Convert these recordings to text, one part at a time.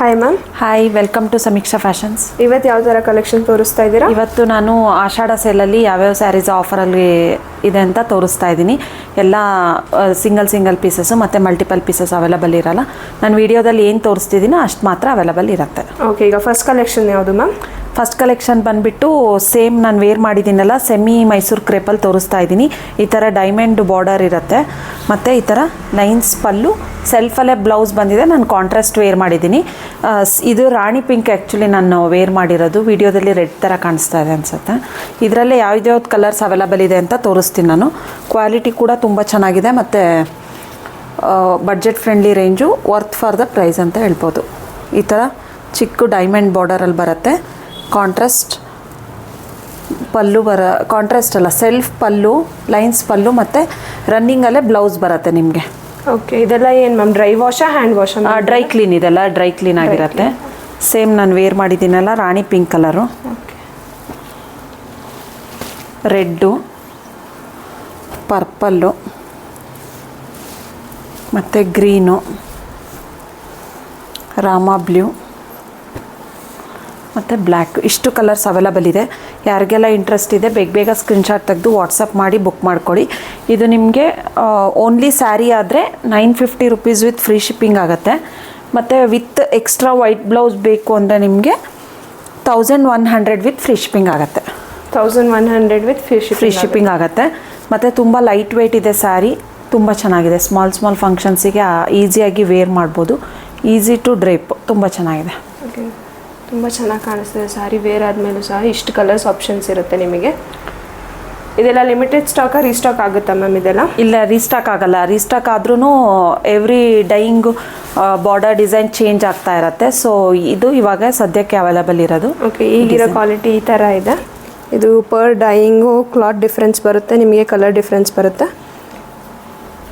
Hi ma'am. Hi, welcome to Samiksha fashions. ಇವತ್ತು ಯಾವ ಥರ ಕಲೆಕ್ಷನ್ ತೋರಿಸ್ತಾ ಇದ್ದೀರಾ? ಇವತ್ತು ನಾನು ಆಷಾಢ ಸೇಲಲ್ಲಿ ಯಾವ್ಯಾವ ಸ್ಯಾರೀಸ್ ಆಫರಲ್ಲಿ ಇದೆ ಅಂತ ತೋರಿಸ್ತಾ ಇದ್ದೀನಿ. ಎಲ್ಲ ಸಿಂಗಲ್ ಪೀಸಸ್ಸು ಮತ್ತು ಮಲ್ಟಿಪಲ್ ಪೀಸಸ್ ಅವೈಲಬಲ್ ಇರಲ್ಲ. ನಾನು ವಿಡಿಯೋದಲ್ಲಿ ಏನು ತೋರಿಸ್ತಿದ್ದೀನೋ ಅಷ್ಟು ಮಾತ್ರ ಅವೈಲಬಲ್ ಇರುತ್ತೆ. ಓಕೆ, ಈಗ ಫಸ್ಟ್ ಕಲೆಕ್ಷನ್ ಯಾವುದು ಮ್ಯಾಮ್? ಫಸ್ಟ್ ಕಲೆಕ್ಷನ್ ಬಂದುಬಿಟ್ಟು ಸೇಮ್ ನಾನು ವೇರ್ ಮಾಡಿದ್ದೀನಲ್ಲ, ಸೆಮಿ ಮೈಸೂರು ಕ್ರೇಪಲ್ಲಿ ತೋರಿಸ್ತಾ ಇದ್ದೀನಿ. ಈ ಥರ ಡೈಮಂಡ್ ಬಾರ್ಡರ್ ಇರುತ್ತೆ ಮತ್ತು ಈ ಥರ ಲೈನ್ಸ್ ಪಲ್ಲು, ಸೆಲ್ಫಲ್ಲೇ ಬ್ಲೌಸ್ ಬಂದಿದೆ. ನಾನು ಕಾಂಟ್ರಾಸ್ಟ್ ವೇರ್ ಮಾಡಿದ್ದೀನಿ. ಇದು ರಾಣಿ ಪಿಂಕ್ ಆ್ಯಕ್ಚುಲಿ ನಾನು ವೇರ್ ಮಾಡಿರೋದು. ವಿಡಿಯೋದಲ್ಲಿ ರೆಡ್ ಥರ ಕಾಣಿಸ್ತಾ ಇದೆ ಅನಿಸುತ್ತೆ. ಇದರಲ್ಲೇ ಯಾವ್ದು ಕಲರ್ಸ್ ಅವೈಲಬಲ್ ಇದೆ ಅಂತ ತೋರಿಸ್ತೀನಿ ನಾನು. ಕ್ವಾಲಿಟಿ ಕೂಡ ತುಂಬ ಚೆನ್ನಾಗಿದೆ ಮತ್ತು budget friendly range, worth for the price ಅಂತ ಹೇಳ್ಬೋದು. ಈ ಥರ ಚಿಕ್ಕ ಡೈಮಂಡ್ ಬಾರ್ಡರಲ್ಲಿ ಬರುತ್ತೆ. ಕಾಂಟ್ರಾಸ್ಟ್ ಪಲ್ಲು ಕಾಂಟ್ರಾಸ್ಟ್ ಅಲ್ಲ, ಸೆಲ್ಫ್ ಪಲ್ಲು, ಲೈನ್ಸ್ ಪಲ್ಲು ಮತ್ತು ರನ್ನಿಂಗಲ್ಲೇ ಬ್ಲೌಸ್ ಬರುತ್ತೆ ನಿಮಗೆ. ಓಕೆ, ಇದೆಲ್ಲ ಏನು ಮ್ಯಾಮ್, ಡ್ರೈ ವಾಶಾ ಹ್ಯಾಂಡ್ ವಾಶಾ? ಡ್ರೈ ಕ್ಲೀನ್, ಇದೆಲ್ಲ ಡ್ರೈ ಕ್ಲೀನ್ ಆಗಿರುತ್ತೆ. ಸೇಮ್ ನಾನು ವೇರ್ ಮಾಡಿದ್ದೀನಲ್ಲ, rani pink colour, red, purple ಮತ್ತು ಗ್ರೀನು, ರಾಮಾ ಬ್ಲೂ ಮತ್ತು ಬ್ಲ್ಯಾಕ್, ಇಷ್ಟು ಕಲರ್ಸ್ ಅವೈಲಬಲ್ ಇದೆ. ಯಾರಿಗೆಲ್ಲ ಇಂಟ್ರೆಸ್ಟ್ ಇದೆ ಬೇಗ ಸ್ಕ್ರೀನ್ಶಾಟ್ ತೆಗೆದು ವಾಟ್ಸಪ್ ಮಾಡಿ ಬುಕ್ ಮಾಡ್ಕೊಳ್ಳಿ. ಇದು ನಿಮಗೆ ಓನ್ಲಿ ಸ್ಯಾರಿ ಆದರೆ 950 ರುಪೀಸ್ ವಿತ್ ಫ್ರೀ ಶಿಪ್ಪಿಂಗ್ ಆಗುತ್ತೆ. ಮತ್ತು ವಿತ್ ಎಕ್ಸ್ಟ್ರಾ ವೈಟ್ ಬ್ಲೌಸ್ ಬೇಕು ಅಂದರೆ ನಿಮಗೆ 1100 ವಿತ್ ಫ್ರೀ ಶಿಪ್ಪಿಂಗ್ ಆಗುತ್ತೆ. 1100 ವಿತ್ ಫ್ರೀ ಶಿಪ್ಪಿಂಗ್ ಆಗುತ್ತೆ. ಮತ್ತು ತುಂಬ ಲೈಟ್ ವೆಯ್ಟ್ ಇದೆ ಸ್ಯಾರಿ, ತುಂಬ ಚೆನ್ನಾಗಿದೆ. ಸ್ಮಾಲ್ ಫಂಕ್ಷನ್ಸಿಗೆ ಈಸಿಯಾಗಿ ವೇರ್ ಮಾಡ್ಬೋದು. ಈಸಿ ಟು ಡ್ರೇಪ್, ತುಂಬ ಚೆನ್ನಾಗಿದೆ. ಓಕೆ, ತುಂಬ ಚೆನ್ನಾಗಿ ಕಾಣಿಸ್ತಿದೆ ಸ್ಯಾರಿ. ವೇರ್ ಆದಮೇಲೂ ಸಹ ಇಷ್ಟು ಕಲರ್ಸ್ ಆಪ್ಷನ್ಸ್ ಇರುತ್ತೆ ನಿಮಗೆ. ಇದೆಲ್ಲ ಲಿಮಿಟೆಡ್ ಸ್ಟಾಕಾ, ರೀಸ್ಟಾಕ್ ಆಗುತ್ತಾ ಮ್ಯಾಮ್ ಇದೆಲ್ಲ? ಇಲ್ಲ, ರೀಸ್ಟಾಕ್ ಆಗಲ್ಲ. ರೀಸ್ಟಾಕ್ ಆದ್ರೂ every dyeing border design change ಆಗ್ತಾ ಇರುತ್ತೆ. ಸೊ ಇದು ಇವಾಗ ಸದ್ಯಕ್ಕೆ ಅವೈಲಬಲ್ ಇರೋದು. ಓಕೆ, ಈಗಿರೋ ಕ್ವಾಲಿಟಿ ಈ ಥರ ಇದೆ. ಇದು ಪರ್ ಡೈಯಿಂಗು ಕ್ಲಾತ್ ಡಿಫ್ರೆನ್ಸ್ ಬರುತ್ತೆ, ನಿಮಗೆ ಕಲರ್ ಡಿಫ್ರೆನ್ಸ್ ಬರುತ್ತೆ.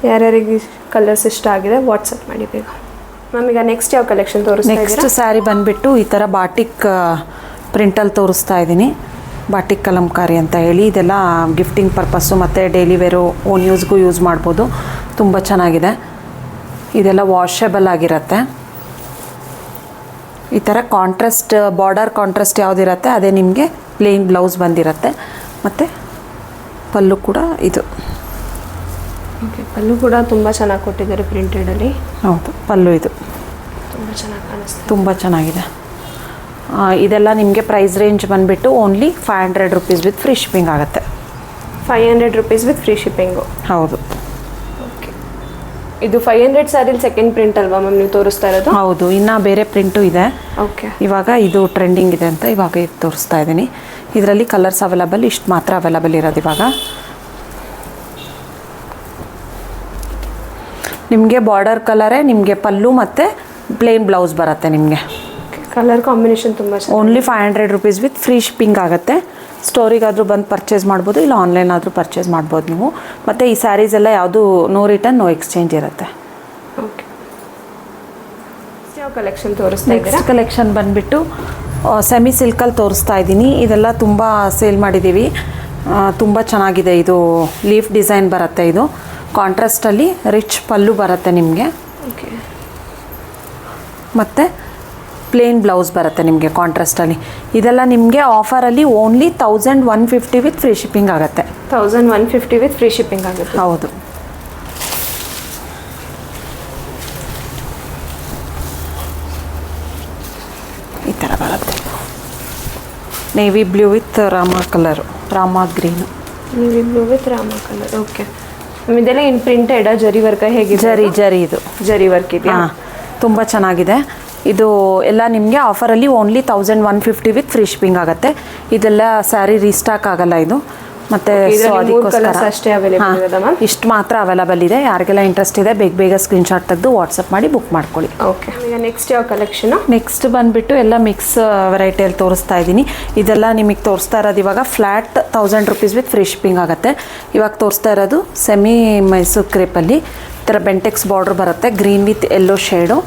ಯಾರ್ಯಾರಿಗೆ ಕಲರ್ಸ್ ಇಷ್ಟ ಆಗಿದೆ ವಾಟ್ಸಪ್ ಮಾಡಿ ಬೇಗ. ಮ್ಯಾಮ್, ಈಗ ನೆಕ್ಸ್ಟ್ ಯಾವ ಕಲೆಕ್ಷನ್ ತೋರಿಸ್ತಾ ಇದ್ದೀರಾ? ನೆಕ್ಸ್ಟ್ ಸ್ಯಾರಿ ಬಂದುಬಿಟ್ಟು ಈ ಥರ ಬಾಟಿಕ್ ಪ್ರಿಂಟಲ್ಲಿ ತೋರಿಸ್ತಾ ಇದ್ದೀನಿ. ಬಾಟಿಕ್ ಕಲಂಕಾರಿ ಅಂತ ಹೇಳಿ. ಇದೆಲ್ಲ ಗಿಫ್ಟಿಂಗ್ ಪರ್ಪಸ್ಸು ಮತ್ತು ಡೈಲಿ ವೇರು ಓನ್ ಯೂಸ್ಗೂ ಯೂಸ್ ಮಾಡ್ಬೋದು. ತುಂಬ ಚೆನ್ನಾಗಿದೆ. ಇದೆಲ್ಲ ವಾಷೇಬಲ್ ಆಗಿರುತ್ತೆ. ಈ ಥರ ಕಾಂಟ್ರಾಸ್ಟ್ ಬಾರ್ಡರ್ ಕಾಂಟ್ರಾಸ್ಟ್ ಯಾವುದಿರುತ್ತೆ ಅದೇ ನಿಮಗೆ ಪ್ಲೇನ್ ಬ್ಲೌಸ್ ಬಂದಿರುತ್ತೆ. ಮತ್ತು ಪಲ್ಲು ಕೂಡ ಇದು. ಓಕೆ, ಪಲ್ಲು ಕೂಡ ತುಂಬ ಚೆನ್ನಾಗಿ ಕೊಟ್ಟಿದ್ದಾರೆ ಪ್ರಿಂಟೆಡಲ್ಲಿ. ಹೌದು, ಪಲ್ಲು ಇದು ತುಂಬ ಚೆನ್ನಾಗಿ ಕಾಣಿಸ್ತು, ತುಂಬ ಚೆನ್ನಾಗಿದೆ. ಇದೆಲ್ಲ ನಿಮಗೆ ಪ್ರೈಸ್ ರೇಂಜ್ ಬಂದುಬಿಟ್ಟು only 500 rupees with free shipping ಆಗುತ್ತೆ. 500 ರುಪೀಸ್ ವಿತ್ ಫ್ರೀ ಶಿಪ್ಪಿಂಗು? ಹೌದು. ಓಕೆ, ಇದು 500 ಸ್ಯಾರಿಲಿ ಸೆಕೆಂಡ್ ಪ್ರಿಂಟ್ ಅಲ್ವಾ ಮ್ಯಾಮ್ ನೀವು ತೋರಿಸ್ತಾ ಇರೋದು? ಹೌದು, ಇನ್ನು ಬೇರೆ ಪ್ರಿಂಟು ಇದೆ. ಓಕೆ, ಇವಾಗ ಇದು ಟ್ರೆಂಡಿಂಗ್ ಇದೆ ಅಂತ ಇವಾಗ ಇದು ತೋರಿಸ್ತಾ ಇದ್ದೀನಿ. ಇದರಲ್ಲಿ ಕಲರ್ಸ್ ಅವೈಲಬಲ್, ಇಷ್ಟು ಮಾತ್ರ ಅವೈಲಬಲ್ ಇರೋದು ಇವಾಗ. ನಿಮಗೆ ಬಾರ್ಡರ್ ಕಲರೇ ನಿಮಗೆ ಪಲ್ಲು ಮತ್ತು ಪ್ಲೇನ್ ಬ್ಲೌಸ್ ಬರುತ್ತೆ ನಿಮಗೆ. ಕಲರ್ ಕಾಂಬಿನೇಷನ್ ತುಂಬ ಚೆನ್ನಾಗಿ. Only 500 rupees with free shipping ಆಗುತ್ತೆ. ಸ್ಟೋರಿಗಾದರೂ ಬಂದು ಪರ್ಚೇಸ್ ಮಾಡ್ಬೋದು, ಇಲ್ಲ ಆನ್ಲೈನ್ ಆದರೂ ಪರ್ಚೇಸ್ ಮಾಡ್ಬೋದು ನೀವು. ಮತ್ತು ಈ ಸ್ಯಾರೀಸ್ ಎಲ್ಲ ಯಾವುದು ನೋ ರಿಟರ್ನ್ ನೋ ಎಕ್ಸ್ಚೇಂಜ್ ಇರುತ್ತೆ. ಓಕೆ, ಯಾವ ಕಲೆಕ್ಷನ್ ತೋರಿಸ್ತಾ ಇದ್ದೀರಾ? ನೆಕ್ಸ್ಟ್ ಕಲೆಕ್ಷನ್ ಬಂದುಬಿಟ್ಟು ಸೆಮಿ ಸಿಲ್ಕಲ್ಲಿ ತೋರಿಸ್ತಾ ಇದ್ದೀನಿ. ಇದೆಲ್ಲ ತುಂಬ ಸೇಲ್ ಮಾಡಿದ್ದೀವಿ. ತುಂಬ ಚೆನ್ನಾಗಿದೆ. ಇದು ಲೀಫ್ ಡಿಸೈನ್ ಬರುತ್ತೆ. ಇದು ಕಾಂಟ್ರಾಸ್ಟಲ್ಲಿ ರಿಚ್ ಪಲ್ಲು ಬರುತ್ತೆ ನಿಮಗೆ. ಓಕೆ, ಮತ್ತು ಪ್ಲೇನ್ ಬ್ಲೌಸ್ ಬರುತ್ತೆ ನಿಮಗೆ ಕಾಂಟ್ರಾಸ್ಟಲ್ಲಿ. ಇದೆಲ್ಲ ನಿಮಗೆ ಆಫರಲ್ಲಿ ಓನ್ಲಿ 1150 ವಿತ್ ಫ್ರೀ ಶಿಪ್ಪಿಂಗ್ ಆಗುತ್ತೆ. 1150 ವಿತ್ ಫ್ರೀ ಶಿಪ್ಪಿಂಗ್ ಆಗುತ್ತೆ. ಹೌದು. ಈ ಥರ ಬರುತ್ತೆ. Navy blue with Rama colour, Rama green. Navy blue with Rama colour. Okay, ಇದೆಲ್ಲ ಇನ್ ಪ್ರಿಂಟೆಡ್ ಜರಿ ವರ್ಕ್ ಹೇಗಿದೆ? ಜರಿ ಇದು ಜರಿ ವರ್ಕ್ ಇದೆ. ಹಾಂ, ತುಂಬ ಚೆನ್ನಾಗಿದೆ. ಇದು ಎಲ್ಲ ನಿಮಗೆ ಆಫರಲ್ಲಿ ಓನ್ಲಿ 1150 ವಿತ್ ಫ್ರೀ ಶಿಪ್ಪಿಂಗ್ ಆಗುತ್ತೆ. ಇದೆಲ್ಲ ಸ್ಯಾರಿ ರೀಸ್ಟಾಕ್ ಆಗಲ್ಲ ಇದು. ಮತ್ತು ಸೊ ಅದಕ್ಕೋಸ್ಕರ ಅಷ್ಟೇ ಅವೈಲೇಬಲ್ ಇದೆ ಮ್ಯಾಮ್. ಇಷ್ಟು ಮಾತ್ರ ಅವೈಲಬಲ್ ಇದೆ. ಯಾರಿಗೆಲ್ಲ ಇಂಟ್ರೆಸ್ಟ್ ಇದೆ ಬೇಗ ಸ್ಕ್ರೀನ್ಶಾಟ್ ತೆಗೆದು ವಾಟ್ಸಪ್ ಮಾಡಿ ಬುಕ್ ಮಾಡ್ಕೊಳ್ಳಿ. ಓಕೆ, ಈಗ ನೆಕ್ಸ್ಟ್ ಯಾವ ಕಲೆಕ್ಷನ್? ನೆಕ್ಸ್ಟ್ ಬಂದುಬಿಟ್ಟು ಎಲ್ಲ ಮಿಕ್ಸ್ ವೆರೈಟಿಯಲ್ಲಿ ತೋರಿಸ್ತಾ ಇದ್ದೀನಿ. ಇದೆಲ್ಲ ನಿಮಗೆ ತೋರಿಸ್ತಾ ಇರೋದು ಇವಾಗ flat 1000 rupees with free shipping ಆಗುತ್ತೆ. ಇವಾಗ ತೋರಿಸ್ತಾ ಇರೋದು ಸೆಮಿ ಮೈಸೂರು ಕ್ರೇಪಲ್ಲಿ ಈ ಥರ ಬೆಂಟೆಕ್ಸ್ ಬಾರ್ಡ್ರ್ ಬರುತ್ತೆ, green with yellow shade.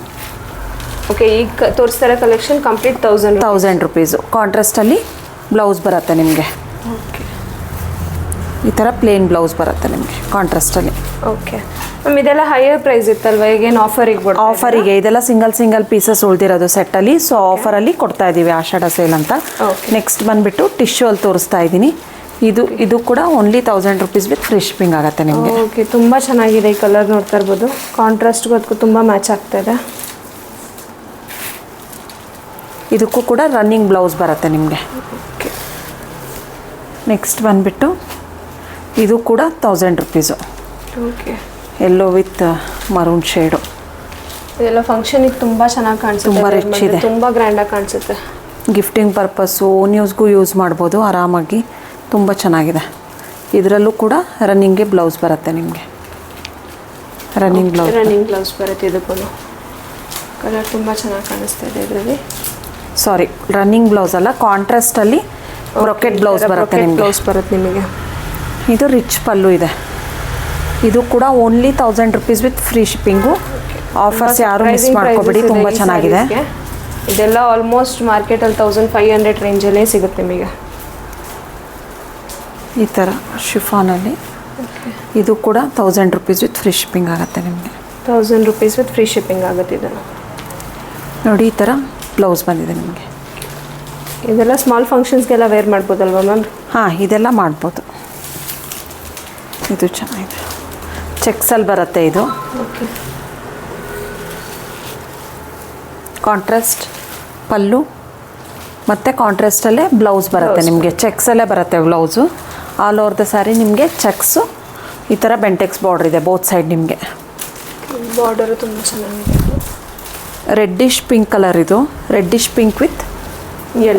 Okay, ಈಗ ತೋರಿಸ್ತಾ ಇರೋ ಕಲೆಕ್ಷನ್ ಕಂಪ್ಲೀಟ್ 1000 ರುಪೀಸು. ಕಾಂಟ್ರಾಸ್ಟಲ್ಲಿ ಬ್ಲೌಸ್ ಬರುತ್ತೆ ನಿಮಗೆ. ಓಕೆ, ಈ ಥರ ಪ್ಲೇನ್ ಬ್ಲೌಸ್ ಬರುತ್ತೆ ನಿಮಗೆ ಕಾಂಟ್ರಾಸ್ಟಲ್ಲಿ. ಓಕೆ ಮ್ಯಾಮ್ ಇದೆಲ್ಲ ಹೈಯರ್ ಪ್ರೈಸ್ ಇತ್ತಲ್ವಾ ಈಗೇನು ಆಫರಿಗೆ ಆಫರಿಗೆ ಇದೆಲ್ಲ ಸಿಂಗಲ್ ಪೀಸಸ್ ಉಳಿದಿರೋದು ಸೆಟ್ಟಲ್ಲಿ. ಸೊ ಆಫರಲ್ಲಿ ಕೊಡ್ತಾ ಇದ್ದೀವಿ ಆಷಾಢ ಸೇಲ್ ಅಂತ. ನೆಕ್ಸ್ಟ್ ಬಂದುಬಿಟ್ಟು ಟಿಶ್ಯೂ ಅಲ್ಲಿ ತೋರಿಸ್ತಾ ಇದ್ದೀನಿ. ಇದು ಕೂಡ only 1000 rupees with free shipping ಆಗುತ್ತೆ ನಿಮಗೆ. ಓಕೆ ತುಂಬ ಚೆನ್ನಾಗಿದೆ ಈ ಕಲರ್ ನೋಡ್ತಾ ಇರ್ಬೋದು. ಕಾಂಟ್ರಾಸ್ಟ್ಗೂ ಅದಕ್ಕೂ ತುಂಬ ಮ್ಯಾಚ್ ಆಗ್ತಾ ಇದೆ. ಇದಕ್ಕೂ ಕೂಡ ರನ್ನಿಂಗ್ ಬ್ಲೌಸ್ ಬರುತ್ತೆ ನಿಮಗೆ. ನೆಕ್ಸ್ಟ್ ಬಂದುಬಿಟ್ಟು ಇದು ಕೂಡ 1000 rupees. Okay yellow with maroon shade. ಇದೆಲ್ಲ ಫಂಕ್ಷನಿಗೆ ತುಂಬ ಚೆನ್ನಾಗಿ ಕಾಣಿಸುತ್ತೆ. ತುಂಬ ರಿಚ್ ಇದೆ, ತುಂಬ ಗ್ರ್ಯಾಂಡಾಗಿ ಕಾಣಿಸುತ್ತೆ. ಗಿಫ್ಟಿಂಗ್ ಪರ್ಪಸ್ಸು ಓನ್ ಯೂಸ್ಗೂ ಯೂಸ್ ಮಾಡ್ಬೋದು ಆರಾಮಾಗಿ. ತುಂಬ ಚೆನ್ನಾಗಿದೆ. ಇದರಲ್ಲೂ ಕೂಡ ರನ್ನಿಂಗ್ಗೆ ಬ್ಲೌಸ್ ಬರುತ್ತೆ ನಿಮಗೆ. ರನ್ನಿಂಗ್ ಬ್ಲೌಸ್ ಬರುತ್ತೆ. ಇದಕ್ಕೂ ಕಲರ್ ತುಂಬ ಚೆನ್ನಾಗಿ ಕಾಣಿಸ್ತಾ ಇದೆ ಇದರಲ್ಲಿ. ಸಾರಿ, ರನ್ನಿಂಗ್ ಬ್ಲೌಸ್ ಅಲ್ಲ, ಕಾಂಟ್ರಾಸ್ಟಲ್ಲಿ ಬ್ರೊಕೆಟ್ ಬ್ಲೌಸ್ ಬರುತ್ತೆ ನಿಮಗೆ. ಬ್ಲೌಸ್ ಬರುತ್ತೆ ನಿಮಗೆ. ಇದು ರಿಚ್ ಪಲ್ಲು ಇದೆ. ಇದು ಕೂಡ only 1000 rupees with free shipping. Offers ಯಾರು ಮಿಸ್ ಮಾಡ್ಕೋಬೇಡಿ, ತುಂಬ ಚೆನ್ನಾಗಿದೆ. ಇದೆಲ್ಲ ಆಲ್ಮೋಸ್ಟ್ ಮಾರ್ಕೆಟಲ್ಲಿ 1500 ರೇಂಜಲ್ಲೇ ಸಿಗುತ್ತೆ ನಿಮಗೆ. ಈ ಥರ ಶಿಫಾನಲ್ಲಿ ಇದು ಕೂಡ 1000 rupees ವಿತ್ ಫ್ರೀ ಶಿಪ್ಪಿಂಗ್ ಆಗುತ್ತೆ ನಿಮಗೆ. 1000 rupees ವಿತ್ ಫ್ರೀ ಶಿಪ್ಪಿಂಗ್ ಆಗುತ್ತೆ. ಇದನ್ನು ನೋಡಿ, ಈ ಥರ ಬ್ಲೌಸ್ ಬಂದಿದೆ ನಿಮಗೆ. ಇದೆಲ್ಲ ಸ್ಮಾಲ್ ಫಂಕ್ಷನ್ಸ್ಗೆಲ್ಲ ವೇರ್ ಮಾಡ್ಬೋದಲ್ವಾ ಮ್ಯಾಮ್? ಹಾಂ, ಇದೆಲ್ಲ ಮಾಡ್ಬೋದು. ಇದು ಚೆನ್ನಾಗಿದೆ, ಚೆಕ್ಸಲ್ಲಿ ಬರುತ್ತೆ. ಇದು ಕಾಂಟ್ರಾಸ್ಟ್ ಪಲ್ಲು ಮತ್ತು ಕಾಂಟ್ರಾಸ್ಟಲ್ಲೇ ಬ್ಲೌಸ್ ಬರುತ್ತೆ ನಿಮಗೆ. ಚೆಕ್ಸಲ್ಲೇ ಬರುತ್ತೆ blouse. All over the saree ನಿಮಗೆ ಚೆಕ್ಸು. ಈ ಥರ ಬೆಂಟೆಕ್ಸ್ ಬಾರ್ಡರ್ ಇದೆ ಬೋತ್ ಸೈಡ್ ನಿಮಗೆ. ಬಾರ್ಡರು ತುಂಬ ಚೆನ್ನಾಗಿದೆ. Reddish pink colour. ಇದು reddish pink with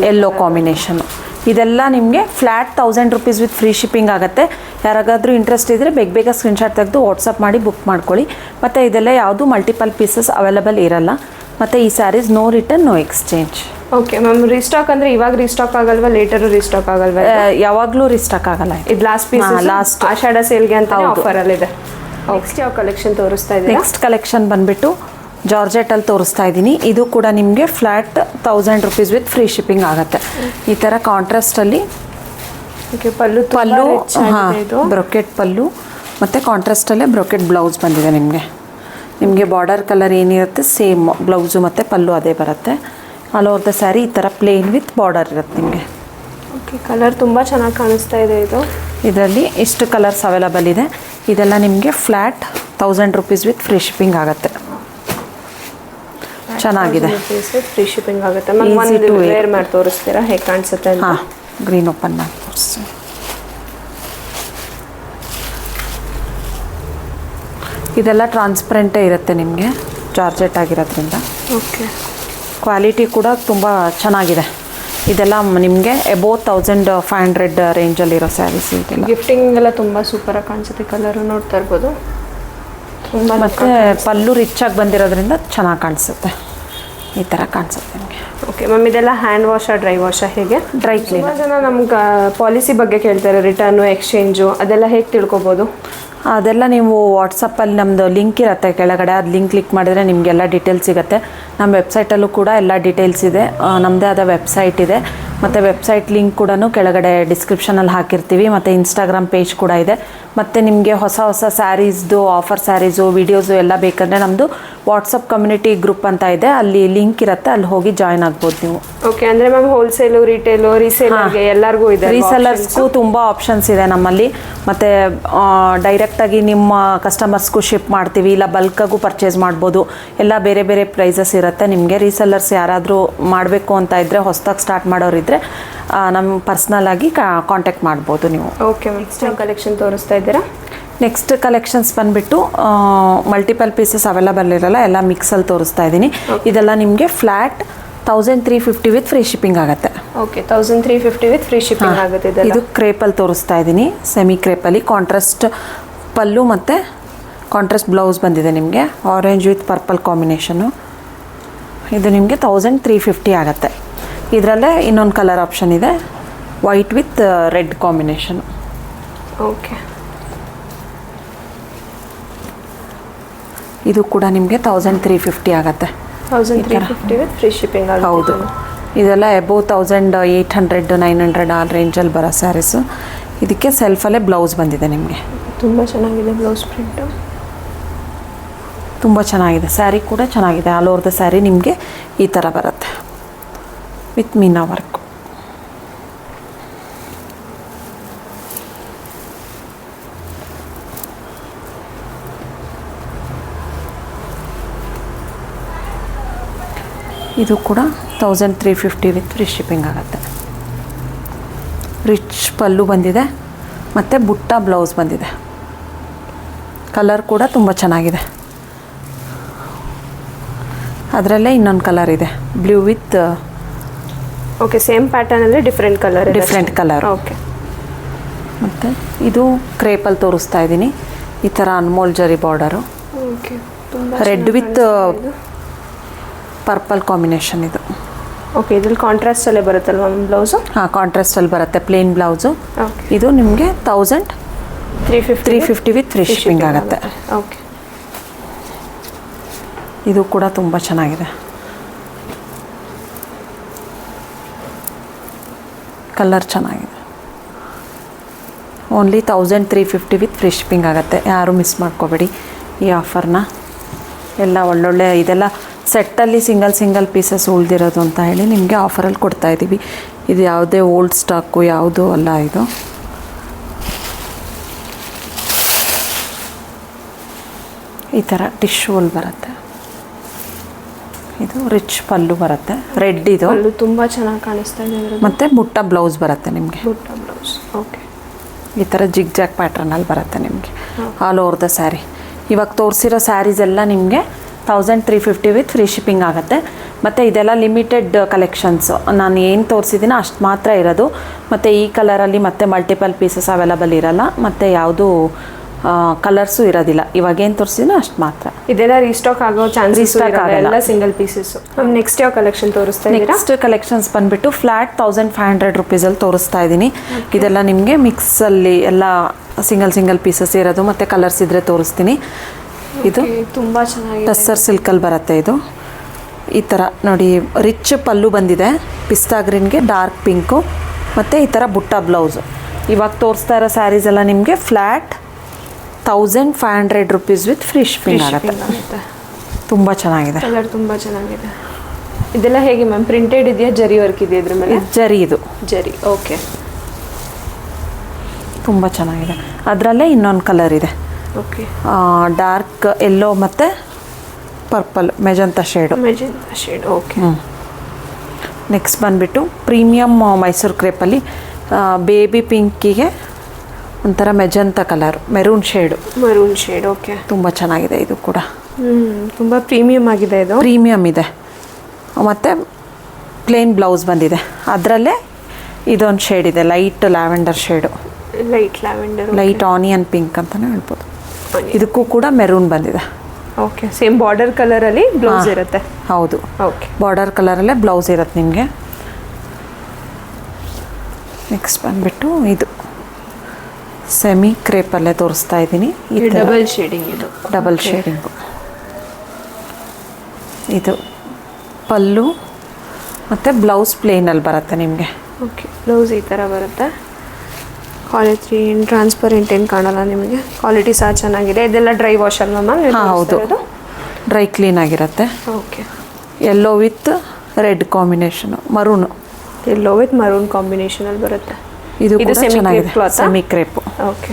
yellow combination. ಇದೆಲ್ಲ ನಿಮಗೆ flat 1000 rupees with free shipping ಆಗುತ್ತೆ. ಯಾರಿಗಾದ್ರೂ ಇಂಟ್ರೆಸ್ಟ್ ಇದ್ದರೆ ಬೇಗ ಸ್ಕ್ರೀನ್ಶಾಟ್ ತೆಗೆದು ವಾಟ್ಸಪ್ ಮಾಡಿ ಬುಕ್ ಮಾಡ್ಕೊಳ್ಳಿ. ಮತ್ತು ಇದೆಲ್ಲ ಯಾವುದು ಮಲ್ಟಿಪಲ್ ಪೀಸಸ್ ಅವೈಲೇಬಲ್ ಇರಲ್ಲ. ಮತ್ತು ಈ saris no return, no exchange. Okay ma'am, restock ಅಂದರೆ ಇವಾಗ ರೀಸ್ಟಾಕ್ ಆಗಲ್ವಾ, ಲೇಟರು ರೀಸ್ಟಾಕ್ ಆಗಲ್ವಾ? ಯಾವಾಗಲೂ ರೀಸ್ಟಾಕ್ ಆಗಲ್ಲ. ಇದು ಲಾಸ್ಟ್ ಪೀಸ್, ಲಾಸ್ಟ್ ಆಷಾಢ ಸೇಲ್ಗೆ ಅಂತ ಆಫರಲ್ಲಿದೆ. ನೆಕ್ಸ್ಟ್ ಯಾವ ಕಲೆಕ್ಷನ್ ತೋರಿಸ್ತಾ ಇದೆ? ನೆಕ್ಸ್ಟ್ ಕಲೆಕ್ಷನ್ ಬಂದುಬಿಟ್ಟು ಜಾರ್ಜೆಟಲ್ಲಿ ತೋರಿಸ್ತಾ ಇದ್ದೀನಿ. ಇದು ಕೂಡ ನಿಮಗೆ flat 1000 rupees with free shipping ಆಗುತ್ತೆ. ಈ ಥರ ಕಾಂಟ್ರಾಸ್ಟಲ್ಲಿ ಪಲ್ಲು ಹಾಂ, ಬ್ರೊಕೆಟ್ ಪಲ್ಲು ಮತ್ತು ಕಾಂಟ್ರಾಸ್ಟಲ್ಲೇ ಬ್ರೊಕೆಟ್ ಬ್ಲೌಸ್ ಬಂದಿದೆ ನಿಮಗೆ ಬಾರ್ಡರ್ ಕಲರ್ ಏನಿರುತ್ತೆ ಸೇಮ್ ಬ್ಲೌಸು ಮತ್ತು ಪಲ್ಲು ಅದೇ ಬರುತ್ತೆ. ಆಲ್ ಓವರ್ ದ ಸ್ಯಾರಿ ಈ ಥರ ಪ್ಲೇನ್ ವಿತ್ ಬಾರ್ಡರ್ ಇರುತ್ತೆ ನಿಮಗೆ. ಓಕೆ, ಕಲರ್ ತುಂಬ ಚೆನ್ನಾಗಿ ಕಾಣಿಸ್ತಾ ಇದೆ. ಇದರಲ್ಲಿ ಇಷ್ಟು ಕಲರ್ಸ್ ಅವೈಲಬಲ್ ಇದೆ. ಇದೆಲ್ಲ ನಿಮಗೆ flat 1000 rupees with free shipping ಆಗುತ್ತೆ. ಚೆನ್ನಾಗಿದೆ, ಫ್ರೀ ಶಿಪ್ಪಿಂಗ್ ಆಗುತ್ತೆ. ವೇರ್ ಮಾಡಿ ತೋರಿಸ್ತೀರಾ ಹೇಗೆ ಕಾಣಿಸುತ್ತೆ ಅಂತ? ಹಾಂ, ಗ್ರೀನ್ ಓಪನ್ ಮಾಡಿ ತೋರಿಸ್ತೀನಿ. ಇದೆಲ್ಲ ಟ್ರಾನ್ಸ್ಪರೆಂಟೇ ಇರುತ್ತೆ ನಿಮಗೆ, ಜಾರ್ಜೆಟ್ ಆಗಿರೋದ್ರಿಂದ. ಓಕೆ, ಕ್ವಾಲಿಟಿ ಕೂಡ ತುಂಬ ಚೆನ್ನಾಗಿದೆ. ಇದೆಲ್ಲ ನಿಮಗೆ ಅಬೌವ್ 1500 ರೇಂಜಲ್ಲಿರೋ ಸ್ಯಾರೀಸ್. ಇದೆಲ್ಲ ಗಿಫ್ಟಿಂಗ್ ಎಲ್ಲ ತುಂಬ ಸೂಪರಾಗಿ ಕಾಣಿಸುತ್ತೆ. ಕಲರು ನೋಡ್ತಾ ಇರ್ಬೋದು. ಮತ್ತು ಪಲ್ಲು ರಿಚ್ ಆಗಿ ಬಂದಿರೋದ್ರಿಂದ ಚೆನ್ನಾಗಿ ಕಾಣಿಸುತ್ತೆ. ಈ ಥರ ಕಾಣಿಸುತ್ತೆ ನಿಮಗೆ. ಓಕೆ ಮ್ಯಾಮ್, ಇದೆಲ್ಲ ಹ್ಯಾಂಡ್ ವಾಶಾ ಡ್ರೈ ವಾಶಾ ಹೇಗೆ? Dry clean. ತುಂಬ ಜನ ನಮ್ಗೆ ಪಾಲಿಸಿ ಬಗ್ಗೆ ಕೇಳ್ತಾರೆ, ರಿಟರ್ನು ಎಕ್ಸ್ಚೇಂಜು ಅದೆಲ್ಲ ಹೇಗೆ ತಿಳ್ಕೊಬೋದು? ಅದೆಲ್ಲ ನೀವು ವಾಟ್ಸಪ್ಪಲ್ಲಿ ನಮ್ಮದು ಲಿಂಕ್ ಇರುತ್ತೆ ಕೆಳಗಡೆ, ಅದು ಲಿಂಕ್ ಕ್ಲಿಕ್ ಮಾಡಿದರೆ ನಿಮಗೆಲ್ಲ ಡೀಟೇಲ್ಸ್ ಸಿಗುತ್ತೆ. ನಮ್ಮ ವೆಬ್ಸೈಟಲ್ಲೂ ಕೂಡ ಎಲ್ಲ ಡೀಟೇಲ್ಸ್ ಇದೆ. ನಮ್ಮದೇ ಆದ ವೆಬ್ಸೈಟ್ ಇದೆ. ಮತ್ತು ವೆಬ್ಸೈಟ್ ಲಿಂಕ್ ಕೂಡ ಕೆಳಗಡೆ ಡಿಸ್ಕ್ರಿಪ್ಷನಲ್ಲಿ ಹಾಕಿರ್ತೀವಿ. ಮತ್ತು ಇನ್ಸ್ಟಾಗ್ರಾಮ್ ಪೇಜ್ ಕೂಡ ಇದೆ. ಮತ್ತು ನಿಮಗೆ ಹೊಸ ಸ್ಯಾರೀಸ್ದು ಆಫರ್ ಸ್ಯಾರೀಸು ವೀಡಿಯೋಸು ಎಲ್ಲ ಬೇಕಂದರೆ ನಮ್ಮದು ವಾಟ್ಸಪ್ ಕಮ್ಯುನಿಟಿ ಗ್ರೂಪ್ ಅಂತ ಇದೆ, ಅಲ್ಲಿ ಲಿಂಕ್ ಇರುತ್ತೆ, ಅಲ್ಲಿ ಹೋಗಿ ಜಾಯ್ನ್ ಆಗ್ಬೋದು ನೀವು. ಓಕೆ, ಅಂದರೆ ಮ್ಯಾಮ್ ಹೋಲ್ಸೇಲು, ರಿಟೇಲು, ರೀಸೇಲರ್ಗೆ ಎಲ್ಲರಿಗೂ ಇದೆ. ರೀಸೆಲ್ಲರ್ಸ್ಗೂ ತುಂಬ ಆಪ್ಷನ್ಸ್ ಇದೆ ನಮ್ಮಲ್ಲಿ. ಮತ್ತು ಡೈರೆಕ್ಟಾಗಿ ನಿಮ್ಮ ಕಸ್ಟಮರ್ಸ್ಗೂ ಶಿಪ್ ಮಾಡ್ತೀವಿ, ಇಲ್ಲ ಬಲ್ಕಾಗೂ ಪರ್ಚೇಸ್ ಮಾಡ್ಬೋದು. ಎಲ್ಲ ಬೇರೆ ಬೇರೆ ಪ್ರೈಸಸ್ ಇರುತ್ತೆ ನಿಮಗೆ. ರೀಸೆಲ್ಲರ್ಸ್ ಯಾರಾದರೂ ಮಾಡಬೇಕು ಅಂತ ಇದ್ದರೆ, ಹೊಸದಾಗಿ ಸ್ಟಾರ್ಟ್ ಮಾಡೋರಿದ್ದರೆ ನಮ್ಮ ಪರ್ಸ್ನಲ್ ಆಗಿ ಕಾಂಟ್ಯಾಕ್ಟ್ ಮಾಡ್ಬೋದು ನೀವು. ಓಕೆ, ನೆಕ್ಸ್ಟ್ ಕಲೆಕ್ಷನ್ ತೋರಿಸ್ತಾ ಇದ್ದೀರಾ? ನೆಕ್ಸ್ಟ್ ಕಲೆಕ್ಷನ್ಸ್ ಬಂದುಬಿಟ್ಟು ಮಲ್ಟಿಪಲ್ ಪೀಸಸ್ ಅವೈಲಬಲ್ ಇರಲ್ಲ, ಎಲ್ಲ ಮಿಕ್ಸಲ್ಲಿ ತೋರಿಸ್ತಾ ಇದ್ದೀನಿ. ಇದೆಲ್ಲ ನಿಮಗೆ ಫ್ಲ್ಯಾಟ್ 1350 ವಿತ್ ಫ್ರೀ ಶಿಪ್ಪಿಂಗ್ ಆಗುತ್ತೆ. ಓಕೆ, 1350 ವಿತ್ ಫ್ರೀ ಶಿಪ್ಪಿಂಗ್ ಆಗುತ್ತೆ. ಇದು ಕ್ರೇಪಲ್ಲಿ ತೋರಿಸ್ತಾ ಇದ್ದೀನಿ, ಸೆಮಿ ಕ್ರೇಪಲ್ಲಿ. ಕಾಂಟ್ರಾಸ್ಟ್ ಪಲ್ಲು ಮತ್ತು ಕಾಂಟ್ರಾಸ್ಟ್ ಬ್ಲೌಸ್ ಬಂದಿದೆ ನಿಮಗೆ, ಆರೆಂಜ್ ವಿತ್ ಪರ್ಪಲ್ ಕಾಂಬಿನೇಷನು. ಇದು ನಿಮಗೆ 1350 ಆಗುತ್ತೆ. ಇದರಲ್ಲೇ ಇನ್ನೊಂದು ಕಲರ್ ಆಪ್ಷನ್ ಇದೆ, white with red combination. Okay, ಇದು ಕೂಡ ನಿಮಗೆ 1350 ಆಗುತ್ತೆ. 1350 ವಿತ್ ಫ್ರೀ ಶಿಪ್ಪಿಂಗ್ ಆಗುತ್ತೆ. ಹೌದು, ಇದೆಲ್ಲ ಅಬೌವ್ 1800 900 ಆ ರೇಂಜಲ್ಲಿ ಬರೋ ಸ್ಯಾರೀಸು. ಇದಕ್ಕೆ ಸೆಲ್ಫಲ್ಲೇ ಬ್ಲೌಸ್ ಬಂದಿದೆ ನಿಮಗೆ. ತುಂಬ ಚೆನ್ನಾಗಿದೆ ಬ್ಲೌಸ್ ಪ್ರಿಂಟು. ತುಂಬ ಚೆನ್ನಾಗಿದೆ. ಸ್ಯಾರಿ ಕೂಡ ಚೆನ್ನಾಗಿದೆ. ಆಲ್ ಓವರ್ ದ ಸ್ಯಾರಿ ನಿಮಗೆ ಈ ಥರ ಬರುತ್ತೆ ವಿತ್ ಮೀನಾ ವರ್ಕ್. ಇದು ಕೂಡ 1350 ವಿತ್ ಫ್ರೀ ಶಿಪ್ಪಿಂಗ್ ಆಗುತ್ತೆ. ರಿಚ್ ಪಲ್ಲು ಬಂದಿದೆ ಮತ್ತು ಬುಟ್ಟ ಬ್ಲೌಸ್ ಬಂದಿದೆ. ಕಲರ್ ಕೂಡ ತುಂಬ ಚೆನ್ನಾಗಿದೆ. ಅದರಲ್ಲೇ ಇನ್ನೊಂದು ಕಲರ್ ಇದೆ, ಬ್ಲೂ ವಿತ್ ಓಕೆ ಸೇಮ್ ಪ್ಯಾಟರ್ನಲ್ಲಿ ಡಿಫ್ರೆಂಟ್ ಕಲರ್. ಓಕೆ. ಮತ್ತು ಇದು ಕ್ರೇಪಲ್ಲಿ ತೋರಿಸ್ತಾ ಇದ್ದೀನಿ. ಈ ಥರ Anmol zari border. Okay. Red with purple combination ಇದು. ಓಕೆ. ಇದ್ರಲ್ಲಿ ಕಾಂಟ್ರಾಸ್ಟಲ್ಲೇ ಬರುತ್ತಲ್ವ ಬ್ಲೌಸು? ಹಾಂ, ಕಾಂಟ್ರಾಸ್ಟಲ್ಲಿ ಬರುತ್ತೆ ಪ್ಲೇನ್ ಬ್ಲೌಸು. ಇದು ನಿಮಗೆ 1350 ವಿತ್ ಫ್ರೀ ಶಿಪ್ಪಿಂಗ್ ಆಗುತ್ತೆ. ಓಕೆ. ಇದು ಕೂಡ ತುಂಬ ಚೆನ್ನಾಗಿದೆ. ಕಲರ್ ಚೆನ್ನಾಗಿದೆ. ಓನ್ಲಿ 1350 ವಿತ್ ಫ್ರೀ ಶಿಪ್ಪಿಂಗ್ ಆಗುತ್ತೆ. ಯಾರೂ ಮಿಸ್ ಮಾಡ್ಕೋಬೇಡಿ ಈ ಆಫರ್ನ. ಎಲ್ಲ ಒಳ್ಳೊಳ್ಳೆ ಇದೆಲ್ಲ ಸೆಟ್ಟಲ್ಲಿ ಸಿಂಗಲ್ ಪೀಸಸ್ ಉಳಿದಿರೋದು ಅಂತ ಹೇಳಿ ನಿಮಗೆ ಆಫರಲ್ಲಿ ಕೊಡ್ತಾಯಿದ್ದೀವಿ. ಇದು ಯಾವುದೇ ಓಲ್ಡ್ ಸ್ಟಾಕು ಯಾವುದೂ ಅಲ್ಲ. ಇದು ಈ ಥರ ಟಿಶ್ಯೂಲ್ ಬರುತ್ತೆ. ಇದು ರಿಚ್ ಪಲ್ಲು ಬರುತ್ತೆ, ರೆಡ್. ಇದು ಪಲ್ಲು ತುಂಬ ಚೆನ್ನಾಗಿ ಕಾಣಿಸ್ತಾ ಇದೆ. ಮತ್ತು ಬುಟ್ಟ ಬ್ಲೌಸ್ ಬರುತ್ತೆ ನಿಮಗೆ. ಬುಟ್ಟ ಬ್ಲೌಸ್. ಓಕೆ. ಈ ಥರ ಜಿಗ್ ಜಾಗ್ ಪ್ಯಾಟ್ರನಲ್ಲಿ ಬರುತ್ತೆ ನಿಮಗೆ ಆಲ್ ಓವರ್ ದ ಸ್ಯಾರಿ. ಇವಾಗ ತೋರಿಸಿರೋ ಸ್ಯಾರೀಸ್ ಎಲ್ಲ ನಿಮಗೆ 1350 ವಿತ್ ಫ್ರೀ ಶಿಪ್ಪಿಂಗ್ ಆಗುತ್ತೆ. ಮತ್ತು ಇದೆಲ್ಲ ಲಿಮಿಟೆಡ್ ಕಲೆಕ್ಷನ್ಸು. ನಾನು ಏನು ತೋರಿಸಿದ್ದೀನೋ ಅಷ್ಟು ಮಾತ್ರ ಇರೋದು. ಮತ್ತು ಈ ಕಲರಲ್ಲಿ ಮತ್ತೆ ಮಲ್ಟಿಪಲ್ ಪೀಸಸ್ ಅವೈಲಬಲ್ ಇರೋಲ್ಲ. ಮತ್ತು ಯಾವುದೂ ಕಲರ್ಸು ಇರೋದಿಲ್ಲ. ಇವಾಗ ಏನು ತೋರಿಸಿದ್ದೀನೋ ಅಷ್ಟು ಮಾತ್ರ. ಇದೆಲ್ಲ ರೀಸ್ಟಾಕ್ ಆಗೋ ಚಾನ್ಸಸ್ ಎಲ್ಲ ಸಿಂಗಲ್ ಪೀಸಸ್ಸು. ನೆಕ್ಸ್ಟ್ ಯಾವ ಕಲೆಕ್ಷನ್ ತೋರಿಸ್ತಾ ಇದ್ದೀರಾ? ನೆಕ್ಸ್ಟ್ ಕಲೆಕ್ಷನ್ಸ್ ಬಂದುಬಿಟ್ಟು ಫ್ಲ್ಯಾಟ್ 1500 ರುಪೀಸಲ್ಲಿ ತೋರಿಸ್ತಾ ಇದ್ದೀನಿ. ಇದೆಲ್ಲ ನಿಮಗೆ ಮಿಕ್ಸಲ್ಲಿ ಎಲ್ಲ ಸಿಂಗಲ್ ಪೀಸಸ್ ಇರೋದು. ಮತ್ತು ಕಲರ್ಸ್ ಇದ್ದರೆ ತೋರಿಸ್ತೀನಿ. ಇದು ತುಂಬ ಚೆನ್ನಾಗಿದೆ. ಟಸ್ಸರ್ ಸಿಲ್ಕಲ್ಲಿ ಬರುತ್ತೆ. ಇದು ಈ ಥರ ನೋಡಿ, ರಿಚ್ ಪಲ್ಲು ಬಂದಿದೆ, ಪಿಸ್ತಾ ಗ್ರೀನ್ಗೆ ಡಾರ್ಕ್ ಪಿಂಕು, ಮತ್ತು ಈ ಥರ ಬುಟ್ಟ ಬ್ಲೌಸು. ಇವಾಗ ತೋರಿಸ್ತಾ ಇರೋ ಸ್ಯಾರೀಸ್ ಎಲ್ಲ ನಿಮಗೆ flat 1500 rupees with free shipping ಆಗುತ್ತೆ. ತುಂಬ ಚೆನ್ನಾಗಿದೆ. ಕಲರ್ ತುಂಬ ಚೆನ್ನಾಗಿದೆ. ಇದೆಲ್ಲ ಹೇಗೆ ಮ್ಯಾಮ್? ಪ್ರಿಂಟೆಡ್ ಇದೆಯಾ, ಜರಿ ವರ್ಕ್ ಇದೆಯಾ ಇದ್ರ ಮೇಲೆ? ಜರಿ. ಇದು ಜರಿ. ಓಕೆ. ತುಂಬ ಚೆನ್ನಾಗಿದೆ. ಅದರಲ್ಲೇ ಇನ್ನೊಂದು ಕಲರ್ ಇದೆ. ಓಕೆ. ಡಾರ್ಕ್ ಎಲ್ಲೋ ಮತ್ತು ಪರ್ಪಲ್ ಮೆಜಂತ ಶೇಡು. ಓಕೆ. ನೆಕ್ಸ್ಟ್ ಬಂದುಬಿಟ್ಟು ಪ್ರೀಮಿಯಮ್ ಮೈಸೂರು ಕ್ರೇಪಲ್ಲಿ ಬೇಬಿ ಪಿಂಕಿಗೆ ಒಂಥರ ಮೆಜಂತ ಕಲರ್, ಮೆರೂನ್ ಶೇಡು. ಓಕೆ. ತುಂಬ ಚೆನ್ನಾಗಿದೆ. ಇದು ಕೂಡ ತುಂಬ ಪ್ರೀಮಿಯಮ್ ಆಗಿದೆ. ಇದು ಪ್ರೀಮಿಯಮ್ ಇದೆ. ಮತ್ತು ಪ್ಲೇನ್ ಬ್ಲೌಸ್ ಬಂದಿದೆ. ಅದರಲ್ಲೇ ಇದೊಂದು ಶೇಡ್ ಇದೆ, light lavender shade. Light onion pink ಅಂತಲೇ ಹೇಳ್ಬೋದು. ಇದಕ್ಕೂ ಕೂಡ ಮೆರೂನ್ ಬಂದಿದೆ. ಓಕೆ. ಸೇಮ್ ಬಾರ್ಡರ್ ಕಲರಲ್ಲಿ ಬ್ಲೌಸ್ ಇರುತ್ತೆ. ಹೌದು. ಓಕೆ. ಬಾರ್ಡರ್ ಕಲರಲ್ಲೇ ಬ್ಲೌಸ್ ಇರುತ್ತೆ ನಿಮಗೆ. ನೆಕ್ಸ್ಟ್ ಬಂದುಬಿಟ್ಟು ಇದು ಸೆಮಿ ಕ್ರೇಪಲ್ಲೇ ತೋರಿಸ್ತಾ ಇದ್ದೀನಿ. Double shading. ಇದು ಡಬಲ್ ಶೇಡಿಂಗು. ಇದು ಪಲ್ಲು ಮತ್ತು ಬ್ಲೌಸ್ ಪ್ಲೇನಲ್ಲಿ ಬರುತ್ತೆ ನಿಮಗೆ. ಓಕೆ. ಬ್ಲೌಸ್ ಈ ಥರ ಬರುತ್ತೆ. ಕ್ವಾಲಿಟಿ ಟ್ರಾನ್ಸ್ಪರೆಂಟ್ ಏನು ಕಾಣಲ್ಲ ನಿಮಗೆ. ಕ್ವಾಲಿಟಿ ಸಹ ಚೆನ್ನಾಗಿದೆ. ಇದೆಲ್ಲ ಡ್ರೈ ವಾಶ್ ಅಲ್ವಾ ಮ್ಯಾಮ್? ಹೌದು, ಡ್ರೈ ಕ್ಲೀನ್ ಆಗಿರುತ್ತೆ. Okay. Yellow with red combination, maroon. Yellow with maroon ಕಾಂಬಿನೇಷನಲ್ಲಿ ಬರುತ್ತೆ. ಇದು ಕೂಡ ಚೆನ್ನಾಗಿದೆ. Semi crepe. Okay.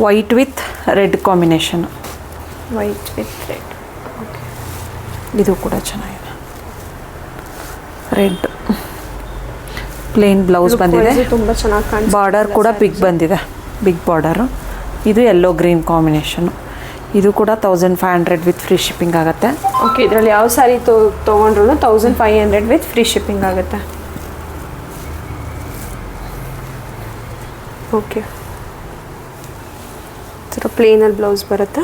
White with red combination. White with red. Okay. ಇದು ಕೂಡ ಚೆನ್ನಾಗಿದೆ. ರೆಡ್ ಪ್ಲೇನ್ ಬ್ಲೌಸ್ ಬಂದಿದೆ. ತುಂಬ ಚೆನ್ನಾಗಿ ಕಾಣಿಸ್ತಿದೆ. ಬಾರ್ಡರ್ ಕೂಡ ಬಿಗ್ ಬಂದಿದೆ, ಬಿಗ್ ಬಾರ್ಡರು. ಇದು ಯೆಲ್ಲೋ ಗ್ರೀನ್ ಕಾಂಬಿನೇಷನು. ಇದು ಕೂಡ 1500 ವಿತ್ ಫ್ರೀ ಶಿಪ್ಪಿಂಗ್ ಆಗುತ್ತೆ. ಓಕೆ. ಇದರಲ್ಲಿ ಯಾವ ಸ್ಯಾರಿ ತೊಗೊಂಡ್ರು 1500 ವಿತ್ ಫ್ರೀ ಶಿಪ್ಪಿಂಗ್ ಆಗುತ್ತೆ. ಓಕೆ. ಥರ ಪ್ಲೇನಲ್ಲಿ ಬ್ಲೌಸ್ ಬರುತ್ತೆ.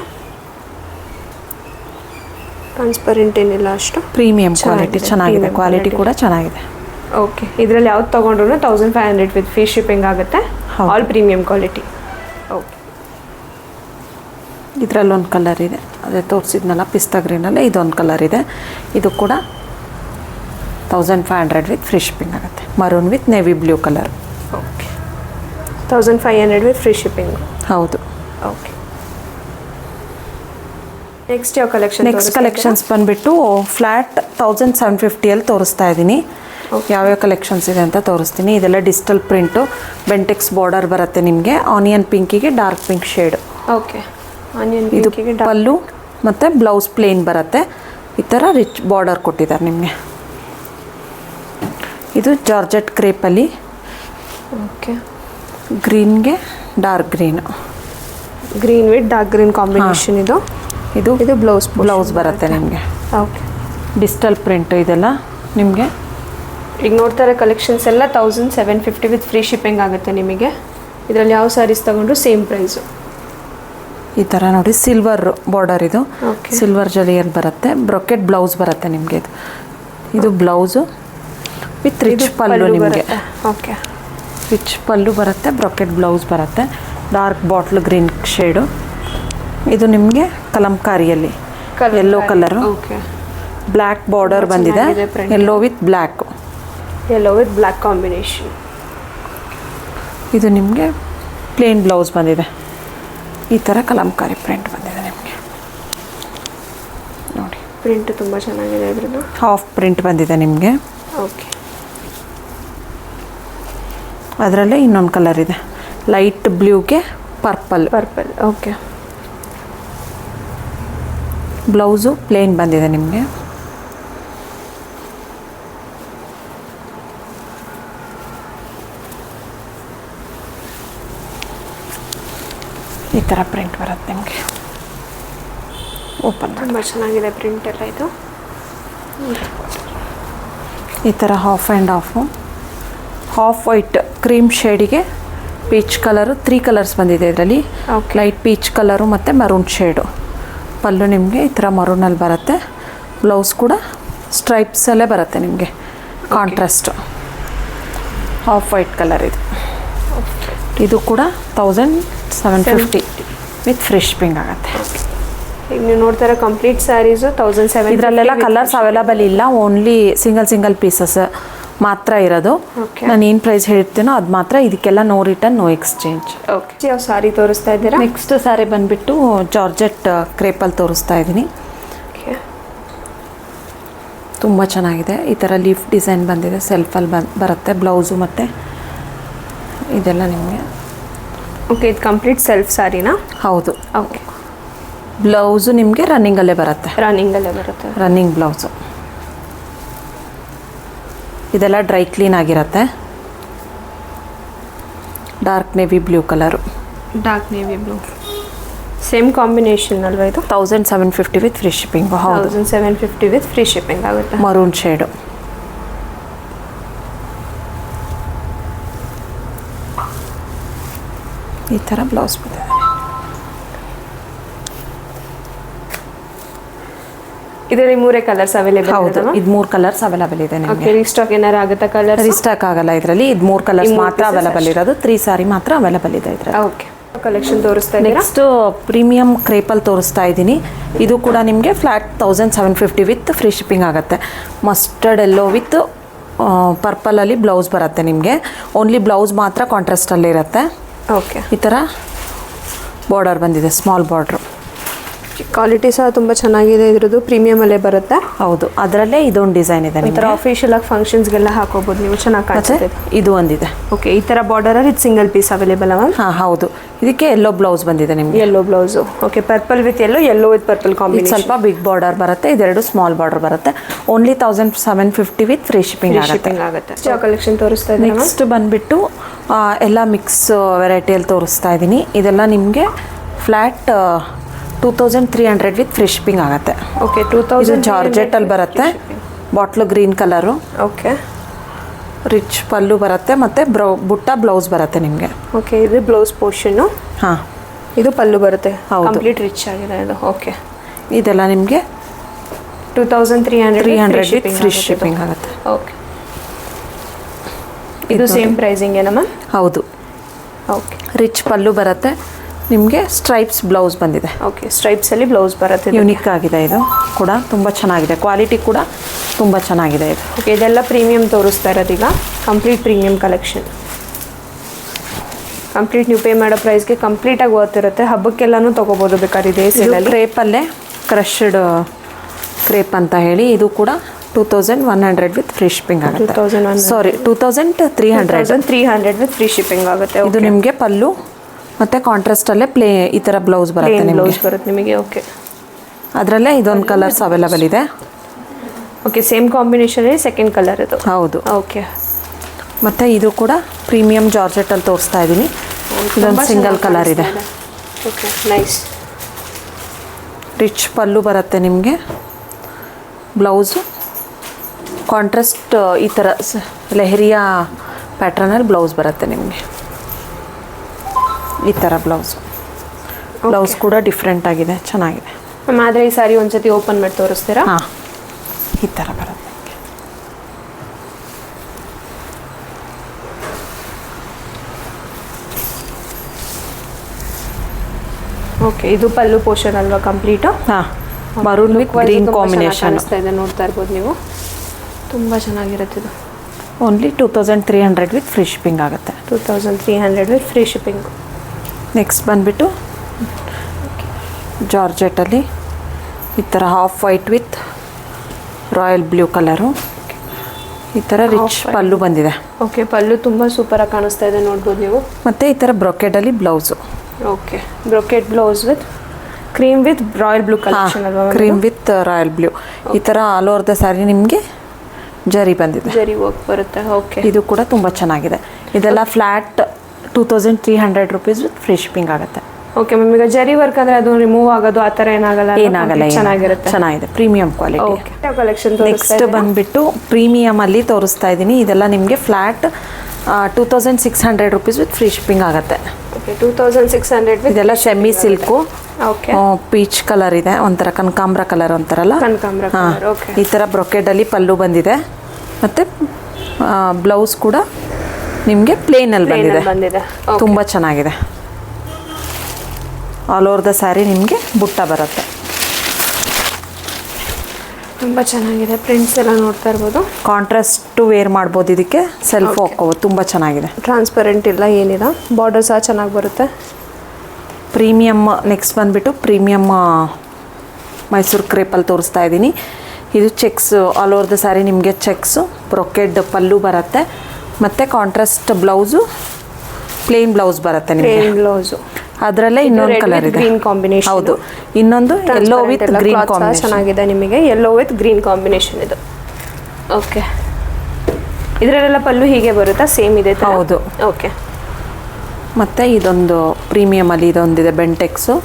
ಟ್ರಾನ್ಸ್ಪರೆಂಟ್ ಏನಿಲ್ಲ ಅಷ್ಟು. ಪ್ರೀಮಿಯಂ ಕ್ವಾಲಿಟಿ ಚೆನ್ನಾಗಿದೆ. ಕ್ವಾಲಿಟಿ ಕೂಡ ಚೆನ್ನಾಗಿದೆ. ಓಕೆ. ಇದರಲ್ಲಿ ಯಾವ್ದು ತೊಗೊಂಡ್ರು 1500 ವಿತ್ ಫ್ರೀ ಶಿಪ್ಪಿಂಗ್ ಆಗುತ್ತೆ. All premium quality. ಓಕೆ. ಇದರಲ್ಲೊಂದು ಕಲರ್ ಇದೆ, ಅದೇ ತೋರಿಸಿದ್ನಲ್ಲ ಪಿಸ್ತಾ ಗ್ರೀನಲ್ಲೇ ಇದೊಂದು ಕಲರ್ ಇದೆ. ಇದು ಕೂಡ 1500 ವಿತ್ ಫ್ರೀ ಶಿಪ್ಪಿಂಗ್ ಆಗುತ್ತೆ. Maroon with navy blue colour. Okay. 1500 with free shipping. ಹೌದು. ಓಕೆ, ನೆಕ್ಸ್ಟ್ ಯಾವ ಕಲೆಕ್ಷನ್? ನೆಕ್ಸ್ಟ್ ಕಲೆಕ್ಷನ್ಸ್ ಬಂದುಬಿಟ್ಟು ಫ್ಲ್ಯಾಟ್ 1750 ತೋರಿಸ್ತಾ ಇದ್ದೀನಿ. ಯಾವ್ಯಾವ ಕಲೆಕ್ಷನ್ಸ್ ಇದೆ ಅಂತ ತೋರಿಸ್ತೀನಿ. ಇದೆಲ್ಲ ಡಿಜಿಟಲ್ ಪ್ರಿಂಟು, ಬೆಂಟೆಕ್ಸ್ ಬಾರ್ಡರ್ ಬರುತ್ತೆ ನಿಮಗೆ. ಆನಿಯನ್ ಪಿಂಕಿಗೆ dark pink shade. Okay, onion ಇದು ಪಲ್ಲು ಮತ್ತು ಬ್ಲೌಸ್ ಪ್ಲೇನ್ ಬರುತ್ತೆ. ಈ ಥರ ರಿಚ್ ಬಾರ್ಡರ್ ಕೊಟ್ಟಿದ್ದಾರೆ ನಿಮಗೆ. ಇದು ಜಾರ್ಜೆಟ್ ಕ್ರೇಪಲ್ಲಿ. ಓಕೆ, ಗ್ರೀನ್ಗೆ dark green, green with dark green combination. ಇದು ಬ್ಲೌಸ್ ಬರುತ್ತೆ ನಿಮಗೆ. ಓಕೆ, ಡಿಜಿಟಲ್ ಪ್ರಿಂಟು ಇದೆಲ್ಲ ನಿಮಗೆ. ಈಗ ನೋಡ್ತಾರೆ ಕಲೆಕ್ಷನ್ಸ್ ಎಲ್ಲ 1750 ವಿತ್ ಫ್ರೀ ಶಿಪ್ಪಿಂಗ್ ಆಗುತ್ತೆ ನಿಮಗೆ. ಇದರಲ್ಲಿ ಯಾವ ಸ್ಯಾರೀಸ್ ತೊಗೊಂಡ್ರು ಸೇಮ್ ಪ್ರೈಸು. ಈ ಥರ ನೋಡಿ ಸಿಲ್ವರ್ ಬಾರ್ಡರ್, ಇದು Okay. ಸಿಲ್ವರ್ ಜರಿಯಲ್ಲಿ ಬರುತ್ತೆ. ಬ್ರೊಕೆಟ್ ಬ್ಲೌಸ್ ಬರುತ್ತೆ ನಿಮಗೆ. ಇದು ಬ್ಲೌಸು ವಿತ್ ರಿಚ್ ಪಲ್ಲು ನಿಮಗೆ. ಓಕೆ, ರಿಚ್ ಪಲ್ಲು ಬರುತ್ತೆ, ಬ್ರೊಕೆಟ್ ಬ್ಲೌಸ್ ಬರುತ್ತೆ. Dark bottle green shade. ಇದು ನಿಮಗೆ ಕಲಂಕಾರಿಯಲ್ಲಿ yellow colour. Okay, black border ಬಂದಿದೆ, yellow with black. Yellow with black combination. ಇದು ನಿಮಗೆ ಪ್ಲೇನ್ ಬ್ಲೌಸ್ ಬಂದಿದೆ. ಈ ಥರ ಕಲಂಕಾರಿ ಪ್ರಿಂಟ್ ಬಂದಿದೆ ನಿಮಗೆ ನೋಡಿ. ಪ್ರಿಂಟ್ ತುಂಬ ಚೆನ್ನಾಗಿದೆ. ಇದ್ರದ್ದು ಹಾಫ್ ಪ್ರಿಂಟ್ ಬಂದಿದೆ ನಿಮಗೆ. ಓಕೆ, ಅದರಲ್ಲೇ ಇನ್ನೊಂದು ಕಲರ್ ಇದೆ, ಲೈಟ್ ಬ್ಲೂಗೆ ಪರ್ಪಲ್. ಓಕೆ, ಬ್ಲೌಸು ಪ್ಲೇನ್ ಬಂದಿದೆ ನಿಮಗೆ. ಈ ಥರ ಪ್ರಿಂಟ್ ಬರುತ್ತೆ ನಿಮಗೆ. ಓಪನ್ ತುಂಬ ಚೆನ್ನಾಗಿದೆ ಪ್ರಿಂಟ್ ಎಲ್ಲ. ಇದು ಈ ಥರ half and half white cream ಶೇಡಿಗೆ ಪೀಚ್ ಕಲರು. 3 ಕಲರ್ಸ್ ಬಂದಿದೆ ಇದರಲ್ಲಿ. Okay. ಲೈಟ್ ಪೀಚ್ ಕಲರು ಮತ್ತು ಮರೂನ್ ಶೇಡು. ಪಲ್ಲು ನಿಮಗೆ ಈ ಥರ ಮರೂನಲ್ಲಿ ಬರುತ್ತೆ. ಬ್ಲೌಸ್ ಕೂಡ ಸ್ಟ್ರೈಪ್ಸಲ್ಲೇ ಬರುತ್ತೆ ನಿಮಗೆ, ಕಾಂಟ್ರಾಸ್ಟು. ಹಾಫ್ ವೈಟ್ ಕಲರ್ ಇದು. ಇದು ಕೂಡ 1750 ವಿತ್ ಫ್ರೀ ಶಿಪ್ಪಿಂಗ್ ಆಗುತ್ತೆ. ಈಗ ನೀವು ನೋಡ್ತಾರೆ ಕಂಪ್ಲೀಟ್ ಸ್ಯಾರೀಸು 1750. ಇದರಲ್ಲೆಲ್ಲ ಕಲರ್ಸ್ ಅವೈಲಬಲ್ ಇಲ್ಲ, ಓನ್ಲಿ ಸಿಂಗಲ್ ಪೀಸಸ್ ಮಾತ್ರ ಇರೋದು. Okay. ನಾನು ಏನು ಪ್ರೈಸ್ ಹೇಳ್ತೀನೋ ಅದು ಮಾತ್ರ. ಇದಕ್ಕೆಲ್ಲ no return, no exchange. Okay, ಯಾವ ಸಾರಿ ತೋರಿಸ್ತಾ ಇದ್ದೀರಾ? ನೆಕ್ಸ್ಟ್ ಸಾರಿ ಬಂದುಬಿಟ್ಟು ಜಾರ್ಜೆಟ್ ಕ್ರೇಪಲ್ಲಿ ತೋರಿಸ್ತಾ ಇದ್ದೀನಿ. ಓಕೆ, ತುಂಬ ಚೆನ್ನಾಗಿದೆ. ಈ ಥರ ಲೀಫ್ ಡಿಸೈನ್ ಬಂದಿದೆ, ಸೆಲ್ಫಲ್ಲಿ ಬರುತ್ತೆ ಬ್ಲೌಸು ಮತ್ತು ಇದೆಲ್ಲ ನಿಮಗೆ. ಓಕೆ, ಇದು ಕಂಪ್ಲೀಟ್ ಸೆಲ್ಫ್ ಸಾರಿನಾ? ಹೌದು. ಓಕೆ, ಬ್ಲೌಸು ನಿಮಗೆ ರನ್ನಿಂಗಲ್ಲೇ ಬರುತ್ತೆ, ರನ್ನಿಂಗಲ್ಲೇ ಬರುತ್ತೆ. Running blouse. ಇದೆಲ್ಲ ಡ್ರೈ ಕ್ಲೀನ್ ಆಗಿರುತ್ತೆ. Dark navy blue colour. Dark navy blue same combination ಅಲ್ವಾ ಇದು? 1750 ವಿತ್ ಫ್ರೀ ಶಿಪ್ಪಿಂಗ್. ಹೌದು, 1750 ವಿತ್ ಫ್ರೀ ಶಿಪ್ಪಿಂಗ್ ಆಗುತ್ತೆ. Maroon shade. ಈ ಥರ ಬ್ಲೌಸ್ ಬಂದಿದೆ. ಇದರಲ್ಲಿ 3 ಕಲರ್ಸ್ ಅವೈಲೇಬಲ್. ಹೌದು, ಇದು 3 ಕಲರ್ಸ್ ಅವೈಲಬಲ್ ಇದೆ ನಿಮಗೆ. ಓಕೆ, ರೀಸ್ಟಾಕ್ ಏನಾರು ಆಗುತ್ತಾ ಕಲರ್? ರೀಸ್ಟಾಕ್ ಆಗಲ್ಲ ಇದರಲ್ಲಿ. ಇದು 3 ಕಲರ್ಸ್ ಮಾತ್ರ ಅವೈಲಬಲ್ ಇರೋದು. 3 ಸಾರಿ ಮಾತ್ರ ಅವೈಲಬಲ್ ಇದೆ ಇದರಲ್ಲಿ. ಓಕೆ, ಕಲೆಕ್ಷನ್ ತೋರಿಸ್ತಾ ಇದ್ದೀರಾ? ನೆಕ್ಸ್ಟ್ ಪ್ರೀಮಿಯಂ ಕ್ರೇಪಲ್ಲಿ ತೋರಿಸ್ತಾ ಇದ್ದೀನಿ. ಇದು ಕೂಡ ನಿಮಗೆ ಫ್ಲ್ಯಾಟ್ 1750 ವಿತ್ ಫ್ರೀ ಶಿಪ್ಪಿಂಗ್ ಆಗುತ್ತೆ. ಮಸ್ಟರ್ಡ್ ಎಲ್ಲೋ ವಿತ್ ಪರ್ಪಲಲ್ಲಿ ಬ್ಲೌಸ್ ಬರುತ್ತೆ ನಿಮಗೆ. ಓನ್ಲಿ ಬ್ಲೌಸ್ ಮಾತ್ರ ಕಾಂಟ್ರಾಸ್ಟಲ್ಲಿ ಇರುತ್ತೆ. ಓಕೆ, ಈ ಥರ ಬಾರ್ಡರ್ ಬಂದಿದೆ, ಸ್ಮಾಲ್ ಬಾರ್ಡ್ರು. ಕ್ವಾಲಿಟಿ ಸಹ ತುಂಬ ಚೆನ್ನಾಗಿದೆ. ಇದ್ರದ್ದು ಪ್ರೀಮಿಯಮಲ್ಲೇ ಬರುತ್ತೆ. ಹೌದು, ಅದರಲ್ಲೇ ಇದೊಂದು ಡಿಸೈನ್ ಇದೆ. ಈ ಥರ ಆಫಿಷಿಯಲ್ ಆಗಿ ಫಂಕ್ಷನ್ಸ್ಗೆಲ್ಲ ಹಾಕೋಬೋದು ನೀವು, ಚೆನ್ನಾಗಿ ಕಾಣಿಸುತ್ತೆ. ಇದು ಒಂದಿದೆ. ಓಕೆ, ಈ ಥರ ಬಾರ್ಡರಲ್ಲಿ ಇದು ಸಿಂಗಲ್ ಪೀಸ್ ಅವೈಲೇಬಲ್ ಅವ? ಹಾಂ, ಹೌದು. ಇದಕ್ಕೆ ಎಲ್ಲೋ ಬ್ಲೌಸ್ ಬಂದಿದೆ ನಿಮಗೆ. Yellow blouse. Okay, purple with yellow with purple ಇದು ಕಾಂಬಿನೇಷನ್. ಸ್ವಲ್ಪ ಬಿಗ್ ಬಾರ್ಡರ್ ಬರುತ್ತೆ, ಇದೆರಡು ಸ್ಮಾಲ್ ಬಾರ್ಡರ್ ಬರುತ್ತೆ. ಓನ್ಲಿ 1750 ವಿತ್ ಫ್ರೀ ಶಿಪ್ಪಿಂಗ್ ಆಗುತ್ತೆ. ಯಾವ ಕಲೆಕ್ಷನ್ ತೋರಿಸ್ತಾ ಇದ್ದೀನಿ? ನೆಕ್ಸ್ಟ್ ಬಂದುಬಿಟ್ಟು ಎಲ್ಲ ಮಿಕ್ಸ್ ವೆರೈಟಿಯಲ್ಲಿ ತೋರಿಸ್ತಾ ಇದ್ದೀನಿ. ಇದೆಲ್ಲ ನಿಮಗೆ ಫ್ಲ್ಯಾಟ್ 2300 ವಿತ್ ಫ್ರೀ ಶಿಪ್ಪಿಂಗ್ ಆಗುತ್ತೆ. ಓಕೆ, 2000 ಜಾರ್ಜೆಟಲ್ಲಿ ಬರುತ್ತೆ. Bottle green colour. Okay, rich pallu ಬರುತ್ತೆ ಮತ್ತು ಬುಟ್ಟ ಬ್ಲೌಸ್ ಬರುತ್ತೆ ನಿಮಗೆ. ಓಕೆ, ಇದು ಬ್ಲೌಸ್ ಪೋರ್ಷನ್ನು. ಹಾಂ, ಇದು ಪಲ್ಲು ಬರುತ್ತೆ. ಹೌದು. ಕಂಪ್ಲೀಟ್ ರಿಚ್ ಆಗಿದೆ ಇದು. ಓಕೆ, ಇದೆಲ್ಲ ನಿಮಗೆ 2300 ವಿತ್ ಫ್ರೀ ಶಿಪ್ಪಿಂಗ್ ಆಗುತ್ತೆ. ಓಕೆ, ಇದು ಸೇಮ್ ಪ್ರೈಸಿಂಗ್ ಏನಮ್ಮ? ಹೌದು. ಓಕೆ, ರಿಚ್ ಪಲ್ಲು ಬರುತ್ತೆ ನಿಮಗೆ. ಸ್ಟ್ರೈಪ್ಸ್ ಬ್ಲೌಸ್ ಬಂದಿದೆ. ಓಕೆ, ಸ್ಟ್ರೈಪ್ಸಲ್ಲಿ ಬ್ಲೌಸ್ ಬರುತ್ತೆ. ಯುನಿಕ್ ಆಗಿದೆ. ಇದು ಕೂಡ ತುಂಬ ಚೆನ್ನಾಗಿದೆ. ಕ್ವಾಲಿಟಿ ಕೂಡ ತುಂಬ ಚೆನ್ನಾಗಿದೆ ಇದು. ಓಕೆ, ಇದೆಲ್ಲ ಪ್ರೀಮಿಯಂ ತೋರಿಸ್ತಾ ಇರೋದೀಗ. Complete premium collection. ಕಂಪ್ಲೀಟ್ ನೀವು ಪೇ ಮಾಡೋ ಪ್ರೈಸ್ಗೆ ಕಂಪ್ಲೀಟಾಗಿ ಓದ್ತಿರುತ್ತೆ. ಹಬ್ಬಕ್ಕೆಲ್ಲನೂ ತೊಗೋಬೋದು ಬೇಕಾದ್ರೆ ಇದೇ ಸೇಲಲ್ಲಿ. ಕ್ರೇಪಲ್ಲೇ ಕ್ರಶ್ಡ್ ಕ್ರೇಪ್ ಅಂತ ಹೇಳಿ ಇದು ಕೂಡ 2100 ವಿತ್ ಫ್ರೀ ಶಿಪ್ಪಿಂಗ್ ಆಗುತ್ತೆ. 2300 ವಿತ್ ಫ್ರೀ ಶಿಪ್ಪಿಂಗ್ ಆಗುತ್ತೆ. ಇದು ನಿಮಗೆ ಪಲ್ಲು ಮತ್ತು ಕಾಂಟ್ರಾಸ್ಟಲ್ಲೇ ಈ ಥರ ಬ್ಲೌಸ್ ಬರುತ್ತೆ. ಬ್ಲೌಸ್ ಬರುತ್ತೆ ನಿಮಗೆ. ಓಕೆ, ಅದರಲ್ಲೇ ಇದೊಂದು ಕಲರ್ಸ್ ಅವೈಲಬಲ್ ಇದೆ. Okay, same combination second colour ಇದು. ಹೌದು. ಓಕೆ, ಮತ್ತು ಇದು ಕೂಡ ಪ್ರೀಮಿಯಂ ಜಾರ್ಜೆಟಲ್ಲಿ ತೋರಿಸ್ತಾ ಇದ್ದೀನಿ. ಇದೊಂದು ಸಿಂಗಲ್ ಕಲರ್ ಇದೆ. Okay, nice. ರಿಚ್ ಪಲ್ಲು ಬರುತ್ತೆ ನಿಮಗೆ. ಬ್ಲೌಸು ಕಾಂಟ್ರಾಸ್ಟ್ ಈ ಥರ ಲೆಹರಿಯಾ ಪ್ಯಾಟ್ರನಲ್ಲಿ ಬ್ಲೌಸ್ ಬರುತ್ತೆ ನಿಮಗೆ. ಈ ಥರ ಬ್ಲೌಸ್ ಕೂಡ ಡಿಫ್ರೆಂಟ್ ಆಗಿದೆ, ಚೆನ್ನಾಗಿದೆ. ಆದರೆ ಈ ಸಾರಿ ಒಂದ್ಸತಿ ಓಪನ್ ಮಾಡಿ ತೋರಿಸ್ತೀರಾ? ಹಾಂ, ಈ ಥರ ಬರುತ್ತೆ. ಓಕೆ, ಇದು ಪಲ್ಲು ಪೋರ್ಷನ್ ಅಲ್ವಾ ಕಂಪ್ಲೀಟು? ಹಾಂ, ಮರೂನ್ ವಿತ್ ಗ್ರೀನ್ ಕಾಂಬಿನೇಷನ್ ಅನಿಸ್ತಾ ಇದೆ, ನೋಡ್ತಾ ಇರ್ಬೋದು ನೀವು. ತುಂಬ ಚೆನ್ನಾಗಿರುತ್ತೆ ಇದು. ಓನ್ಲಿ 2300 ವಿತ್ ಫ್ರೀ ಶಿಪ್ಪಿಂಗ್ ಆಗುತ್ತೆ. 2300 ವಿತ್ ಫ್ರೀ ಶಿಪ್ಪಿಂಗ್. ನೆಕ್ಸ್ಟ್ ಬಂದುಬಿಟ್ಟು ಜಾರ್ಜೆಟಲ್ಲಿ ಈ ಥರ half white with royal blue colour. ಈ ಥರ ರಿಚ್ ಪಲ್ಲು ಬಂದಿದೆ. ಓಕೆ, ಪಲ್ಲು ತುಂಬ ಸೂಪರಾಗಿ ಕಾಣಿಸ್ತಾ ಇದೆ, ನೋಡ್ಬೋದು ನೀವು. ಮತ್ತು ಈ ಥರ ಬ್ರೊಕೆಡಲ್ಲಿ blouse. Okay, brocade blouse with cream with royal blue collection ಅಲ್ವಾ? Cream with royal blue. ಈ ಥರ ಆಲ್ ಓವರ್ ದ ಸ್ಯಾರಿ ನಿಮಗೆ ಜರಿ ಬಂದಿದೆ, ಜರಿ ವರ್ಕ್ ಬರುತ್ತೆ. ಓಕೆ, ಇದು ಕೂಡ ತುಂಬ ಚೆನ್ನಾಗಿದೆ. ಇದೆಲ್ಲ flat 2300 rupees with free shipping ಆಗುತ್ತೆ. ಓಕೆ ಮ್ಯಾಮ್, ಈಗ ಜರಿ ವರ್ಕ್ ಅಂದರೆ ಅದು ರಿಮೂವ್ ಆಗೋದು ಆ ಥರ ಏನಾಗಲ್ಲ? ಚೆನ್ನಾಗಿರುತ್ತೆ, ಚೆನ್ನಾಗಿದೆ, premium quality. Okay, collection next ಬಂದುಬಿಟ್ಟು ಪ್ರೀಮಿಯಮಲ್ಲಿ ತೋರಿಸ್ತಾ ಇದ್ದೀನಿ. ಇದೆಲ್ಲ ನಿಮಗೆ flat 2600 rupees with free shipping ಆಗುತ್ತೆ. ಓಕೆ, 2600. ಇದೆಲ್ಲ semi silk. Okay, peach colour ಇದೆ, ಒಂಥರ ಕನಕಾಂಬ್ರ ಕಲರ್ ಅಂತಾರಲ್ಲ. ಓಕೆ, ಈ ಥರ ಬ್ರೊಕೆಡಲ್ಲಿ ಪಲ್ಲು ಬಂದಿದೆ. ಮತ್ತು ಬ್ಲೌಸ್ ಕೂಡ ನಿಮಗೆ ಪ್ಲೇನಲ್ಲಿ ಬಂದಿದೆ. ತುಂಬ ಚೆನ್ನಾಗಿದೆ. ಆಲ್ ಓವರ್ ದ ಸ್ಯಾರಿ ನಿಮಗೆ ಬುಟ್ಟ ಬರುತ್ತೆ. ತುಂಬ ಚೆನ್ನಾಗಿದೆ. ಪ್ರಿಂಟ್ಸ್ ಎಲ್ಲ ನೋಡ್ತಾ ಇರ್ಬೋದು. ಕಾಂಟ್ರಾಸ್ಟು ವೇರ್ ಮಾಡ್ಬೋದು, ಇದಕ್ಕೆ ಸೆಲ್ಫ್ ಹಾಕೋಬೋದು. ತುಂಬ ಚೆನ್ನಾಗಿದೆ, ಟ್ರಾನ್ಸ್ಪರೆಂಟ್ ಇಲ್ಲ, ಏನಿಲ್ಲ. ಬಾರ್ಡರ್ ಸಹ ಚೆನ್ನಾಗಿ ಬರುತ್ತೆ. ಪ್ರೀಮಿಯಮ್. ನೆಕ್ಸ್ಟ್ ಬಂದುಬಿಟ್ಟು ಪ್ರೀಮಿಯಮ್ ಮೈಸೂರು ಕ್ರೇಪಲ್ಲಿ ತೋರಿಸ್ತಾ ಇದ್ದೀನಿ. ಇದು cheques all over the saree ನಿಮಗೆ ಚೆಕ್ಸು ಬ್ರೊಕೆಡ್ ಪಲ್ಲು ಬರುತ್ತೆ. ಮತ್ತು ಕಾಂಟ್ರಾಸ್ಟ್ ಬ್ಲೌಸು ಪ್ಲೇನ್ ಬ್ಲೌಸ್ ಬರುತ್ತೆ ನಿಮಗೆ. ಬ್ಲೌಸು ಅದರಲ್ಲೇ ಇನ್ನೊಂದು ಕಲರ್ ಇದೆ, ಗ್ರೀನ್ ಕಾಂಬಿನೇಷನ್. ಹೌದು, ಇನ್ನೊಂದು ಯೆಲ್ಲೋ ವಿತ್ ಗ್ರೀನ್ ಕಾಂಬಿನೇಷನ್ ಚೆನ್ನಾಗಿದೆ ನಿಮಗೆ. ಯೆಲ್ಲೋ ವಿತ್ ಗ್ರೀನ್ ಕಾಂಬಿನೇಷನ್ ಇದು. ಓಕೆ, ಇದರಲ್ಲೆಲ್ಲ ಪಲ್ಲು ಹೀಗೆ ಬರುತ್ತಾ? ಸೇಮ್ ಇದೆ. ಹೌದು. ಓಕೆ, ಮತ್ತು ಇದೊಂದು ಪ್ರೀಮಿಯಮಲ್ಲಿ ಇದೊಂದಿದೆ ಬೆಂಟೆಕ್ಸು.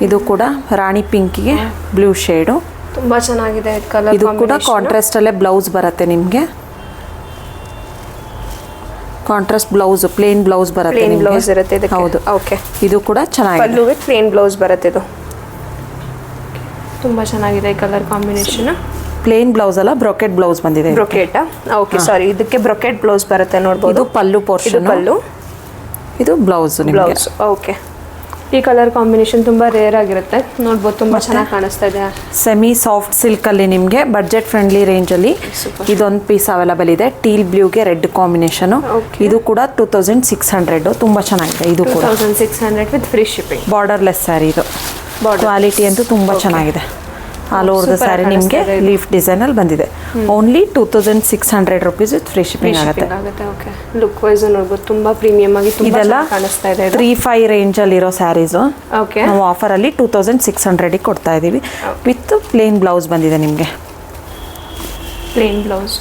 ಇದು ಕೂಡ ರಾಣಿ ಪಿಂಕಿಗೆ ಬ್ಲೂ ಶೇಡು. ತುಂಬ ಚೆನ್ನಾಗಿದೆ ಕಲರ್. ಇದು ಕೂಡ ಕಾಂಟ್ರಾಸ್ಟಲ್ಲೇ ಬ್ಲೌಸ್ ಬರುತ್ತೆ ನಿಮಗೆ. ಕಾಂಟ್ರಾಸ್ಟ್ ಬ್ಲೌಸ್, ಪ್ಲೇನ್ ಬ್ಲೌಸ್ ಬರುತ್ತೆ. ಬ್ಲೌಸ್ ಇರುತ್ತೆ ಇದಕ್ಕೆ. ಹೌದು. ಓಕೆ, ಇದು ಕೂಡ ಚೆನ್ನಾಗಿದೆ. ಪಲ್ಲು ವಿತ್ ಪ್ಲೇನ್ ಬ್ಲೌಸ್ ಬರುತ್ತೆ. ಇದು ತುಂಬ ಚೆನ್ನಾಗಿದೆ ಈ ಕಲರ್ ಕಾಂಬಿನೇಷನ್. ಪ್ಲೇನ್ ಬ್ಲೌಸ್ ಅಲ್ಲ, ಬ್ರೊಕೆಟ್ ಬ್ಲೌಸ್ ಬಂದಿದೆ. ಬ್ರೊಕೆಟ್. ಓಕೆ, ಸಾರಿ, ಇದಕ್ಕೆ ಬ್ರೊಕೆಟ್ ಬ್ಲೌಸ್ ಬರುತ್ತೆ, ನೋಡ್ಬೋದು. ಇದು ಪಲ್ಲು ಪೋರ್ಷನ್, ಪಲ್ಲು. ಇದು ಬ್ಲೌಸ್. ಬ್ಲೌಸ್. ಓಕೆ, ಈ ಕಲರ್ ಕಾಂಬಿನೇಷನ್ ತುಂಬ ರೇರ್ ಆಗಿರುತ್ತೆ, ನೋಡ್ಬೋದು. ತುಂಬ ಚೆನ್ನಾಗಿ ಕಾಣಿಸ್ತಾ ಇದೆ. ಸೆಮಿ ಸಾಫ್ಟ್ ಸಿಲ್ಕಲ್ಲಿ ನಿಮಗೆ ಬಡ್ಜೆಟ್ ಫ್ರೆಂಡ್ಲಿ ರೇಂಜಲ್ಲಿ ಇದೊಂದು ಪೀಸ್ ಅವೈಲಬಲ್ ಇದೆ. ಟೀಲ್ ಬ್ಲೂಗೆ ರೆಡ್ ಕಾಂಬಿನೇಷನು. ಇದು ಕೂಡ 2600. ತುಂಬ ಚೆನ್ನಾಗಿದೆ. ಇದು ಕೂಡ 2600 with free shipping. Borderless sari. ಇದು ಕ್ವಾಲಿಟಿ ಅಂತೂ ತುಂಬ ಚೆನ್ನಾಗಿದೆ. ಆಲ್ ಓವರ್ ದ ಸ್ಯಾರಿ ನಿಮಗೆ ಲೀಫ್ ಡಿಸೈನಲ್ಲಿ ಬಂದಿದೆ. Only 2600 rupees with free shipping ಆಗುತ್ತೆ. ಓಕೆ, ಲುಕ್ ವೈಸ್ ನೋಡ್ಬೋದು ತುಂಬ ಪ್ರೀಮಿಯಮ್ ಆಗಿ ಇದೆಲ್ಲ ಕಾಣಿಸ್ತಾ ಇದೆ. 3-5 ರೇಂಜಲ್ಲಿರೋ ಸ್ಯಾರೀಸು. ಓಕೆ, ನಾವು ಆಫರಲ್ಲಿ 2600ಗೆ ಕೊಡ್ತಾ ಇದ್ದೀವಿ. ವಿತ್ ಪ್ಲೇನ್ ಬ್ಲೌಸ್ ಬಂದಿದೆ ನಿಮಗೆ. Plain blouse.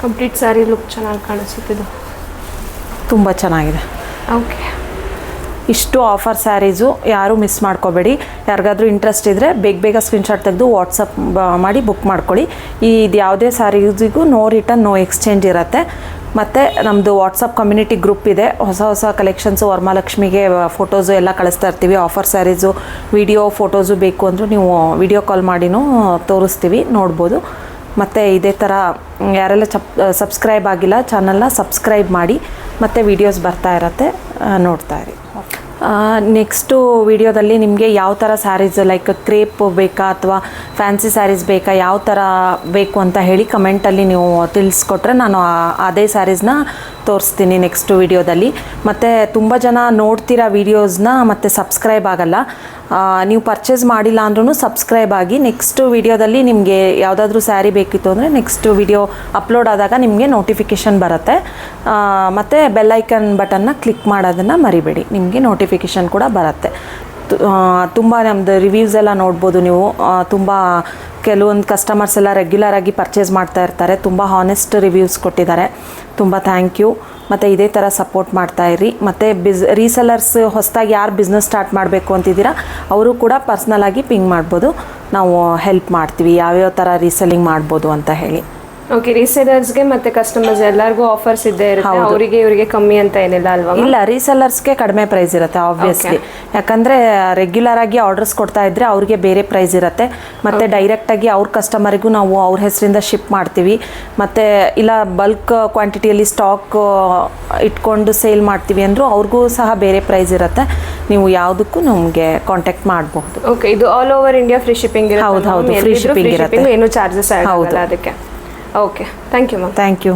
Complete sari look ಚೆನ್ನಾಗಿ ಕಾಣಿಸುತ್ತಿದ್ದು, ತುಂಬ ಚೆನ್ನಾಗಿದೆ. ಓಕೆ, ಇಷ್ಟು ಆಫರ್ ಸ್ಯಾರೀಸು ಯಾರೂ ಮಿಸ್ ಮಾಡ್ಕೋಬೇಡಿ. ಯಾರಿಗಾದ್ರೂ ಇಂಟ್ರೆಸ್ಟ್ ಇದ್ದರೆ ಬೇಗ ಸ್ಕ್ರೀನ್ಶಾಟ್ ತೆಗೆದು ವಾಟ್ಸಪ್ ಮಾಡಿ ಬುಕ್ ಮಾಡ್ಕೊಳ್ಳಿ. ಇದು ಯಾವುದೇ ಸ್ಯಾರೀಸಿಗೂ ನೋ ರಿಟರ್ನ್, ನೋ ಎಕ್ಸ್ಚೇಂಜ್ ಇರುತ್ತೆ. ಮತ್ತು ನಮ್ಮದು ವಾಟ್ಸಪ್ ಕಮ್ಯುನಿಟಿ ಗ್ರೂಪ್ ಇದೆ. ಹೊಸ ಕಲೆಕ್ಷನ್ಸು, ವರಮಹಾಲಕ್ಷ್ಮಿಗೆ ಫೋಟೋಸು ಎಲ್ಲ ಕಳಿಸ್ತಾ ಇರ್ತೀವಿ. ಆಫರ್ ಸ್ಯಾರೀಸು, ವಿಡಿಯೋ ಫೋಟೋಸು ಬೇಕು ಅಂದರೂ ನೀವು ವಿಡಿಯೋ ಕಾಲ್ ಮಾಡಿನೂ ತೋರಿಸ್ತೀವಿ, ನೋಡ್ಬೋದು. ಮತ್ತು ಇದೇ ಥರ ಯಾರೆಲ್ಲ ಸಬ್ಸ್ಕ್ರೈಬ್ ಆಗಿಲ್ಲ ಚಾನಲ್ನ ಸಬ್ಸ್ಕ್ರೈಬ್ ಮಾಡಿ. ಮತ್ತು ವೀಡಿಯೋಸ್ ಬರ್ತಾ ಇರತ್ತೆ, ನೋಡ್ತಾ ಇರಿ. ನೆಕ್ಸ್ಟು ವಿಡಿಯೋದಲ್ಲಿ ನಿಮಗೆ ಯಾವ ಥರ ಸ್ಯಾರೀಸ್, ಲೈಕ್ ಕ್ರೇಪ್ ಬೇಕಾ ಅಥವಾ ಫ್ಯಾನ್ಸಿ ಸ್ಯಾರೀಸ್ ಬೇಕಾ, ಯಾವ ಥರ ಬೇಕು ಅಂತ ಹೇಳಿ ಕಮೆಂಟಲ್ಲಿ ನೀವು ತಿಳಿಸ್ಕೊಟ್ರೆ ನಾನು ಅದೇ ಸ್ಯಾರೀಸ್ನ ತೋರಿಸ್ತೀನಿ ನೆಕ್ಸ್ಟ್ ವಿಡಿಯೋದಲ್ಲಿ. ಮತ್ತು ತುಂಬ ಜನ ನೋಡ್ತೀರಾ ವೀಡಿಯೋಸ್ನ ಮತ್ತು ಸಬ್ಸ್ಕ್ರೈಬ್ ಆಗಲ್ಲ. ನೀವು ಪರ್ಚೇಸ್ ಮಾಡಿಲ್ಲ ಅಂದ್ರೂ ಸಬ್ಸ್ಕ್ರೈಬ್ ಆಗಿ. ನೆಕ್ಸ್ಟ್ ವಿಡಿಯೋದಲ್ಲಿ ನಿಮಗೆ ಯಾವುದಾದ್ರೂ ಸ್ಯಾರಿ ಬೇಕಿತ್ತು ಅಂದರೆ ನೆಕ್ಸ್ಟ್ ವಿಡಿಯೋ ಅಪ್ಲೋಡ್ ಆದಾಗ ನಿಮಗೆ ನೋಟಿಫಿಕೇಷನ್ ಬರುತ್ತೆ. ಮತ್ತು ಬೆಲ್ಲೈಕನ್ ಬಟನ್ನ ಕ್ಲಿಕ್ ಮಾಡೋದನ್ನು ಮರಿಬೇಡಿ, ನಿಮಗೆ ನೋಟಿಫಿಕೇಷನ್ ಕೂಡ ಬರುತ್ತೆ. ತುಂಬ ನಮ್ಮದು ರಿವ್ಯೂಸ್ ಎಲ್ಲ ನೋಡ್ಬೋದು ನೀವು. ತುಂಬ ಕೆಲವೊಂದು ಕಸ್ಟಮರ್ಸ್ ಎಲ್ಲ ರೆಗ್ಯುಲರಾಗಿ ಪರ್ಚೇಸ್ ಮಾಡ್ತಾ ಇರ್ತಾರೆ. ತುಂಬ ಹಾನೆಸ್ಟ್ ರಿವ್ಯೂಸ್ ಕೊಟ್ಟಿದ್ದಾರೆ. ತುಂಬ ಥ್ಯಾಂಕ್ ಯು. ಮತ್ತು ಇದೇ ಥರ ಸಪೋರ್ಟ್ ಮಾಡ್ತಾಯಿರಿ. ಮತ್ತು ರೀಸೆಲ್ಲರ್ಸ್ ಹೊಸದಾಗಿ ಯಾರು ಬಿಸ್ನೆಸ್ ಸ್ಟಾರ್ಟ್ ಮಾಡಬೇಕು ಅಂತಿದ್ದೀರಾ ಅವರು ಕೂಡ ಪರ್ಸ್ನಲಾಗಿ ಪಿಂಗ್ ಮಾಡ್ಬೋದು. ನಾವು ಹೆಲ್ಪ್ ಮಾಡ್ತೀವಿ ಯಾವ್ಯಾವ ಥರ ರೀಸೆಲ್ಲಿಂಗ್ ಮಾಡ್ಬೋದು ಅಂತ ಹೇಳಿ. ಓಕೆ, ರೀಸೇಲರ್ಸ್ಗೆ ಮತ್ತು ಕಸ್ಟಮರ್ಸ್ ಎಲ್ಲರಿಗೂ ಆಫರ್ಸ್ ಇದ್ದೇ ಇರುತ್ತೆ. ಅವರಿಗೆ ಇವರಿಗೆ ಕಮ್ಮಿ ಅಂತ ಏನಿಲ್ಲ ಅಲ್ವಾ? ಇಲ್ಲ, ರೀಸೆಲ್ಲರ್ಸ್ಗೆ ಕಡಿಮೆ ಪ್ರೈಸ್ ಇರುತ್ತೆ ಆಬ್ವಿಯಸ್ಲಿ. ಯಾಕಂದರೆ ರೆಗ್ಯುಲರ್ ಆಗಿ ಆರ್ಡರ್ಸ್ ಕೊಡ್ತಾ ಇದ್ದರೆ ಅವ್ರಿಗೆ ಬೇರೆ ಪ್ರೈಸ್ ಇರುತ್ತೆ. ಮತ್ತು ಡೈರೆಕ್ಟಾಗಿ ಅವ್ರ ಕಸ್ಟಮರಿಗೂ ನಾವು ಅವ್ರ ಹೆಸರಿಂದ ಶಿಪ್ ಮಾಡ್ತೀವಿ. ಮತ್ತು ಇಲ್ಲ ಬಲ್ಕ್ ಕ್ವಾಂಟಿಟಿಯಲ್ಲಿ ಸ್ಟಾಕ್ ಇಟ್ಕೊಂಡು ಸೇಲ್ ಮಾಡ್ತೀವಿ ಅಂದರೂ ಅವ್ರಿಗೂ ಸಹ ಬೇರೆ ಪ್ರೈಸ್ ಇರುತ್ತೆ. ನೀವು ಯಾವುದಕ್ಕೂ ನಮಗೆ ಕಾಂಟ್ಯಾಕ್ಟ್ ಮಾಡಬಹುದು. ಓಕೆ, ಇದು all over India free shipping ಇರುತ್ತೆ? ಹೌದು, ಫ್ರೀ ಶಿಪ್ಪಿಂಗ್ ಇರುತ್ತೆ. ಏನು ಚಾರ್ಜಸ್ ಆಗಲ್ಲ ಅದಕ್ಕೆ. Okay, thank you ma'am. Thank you.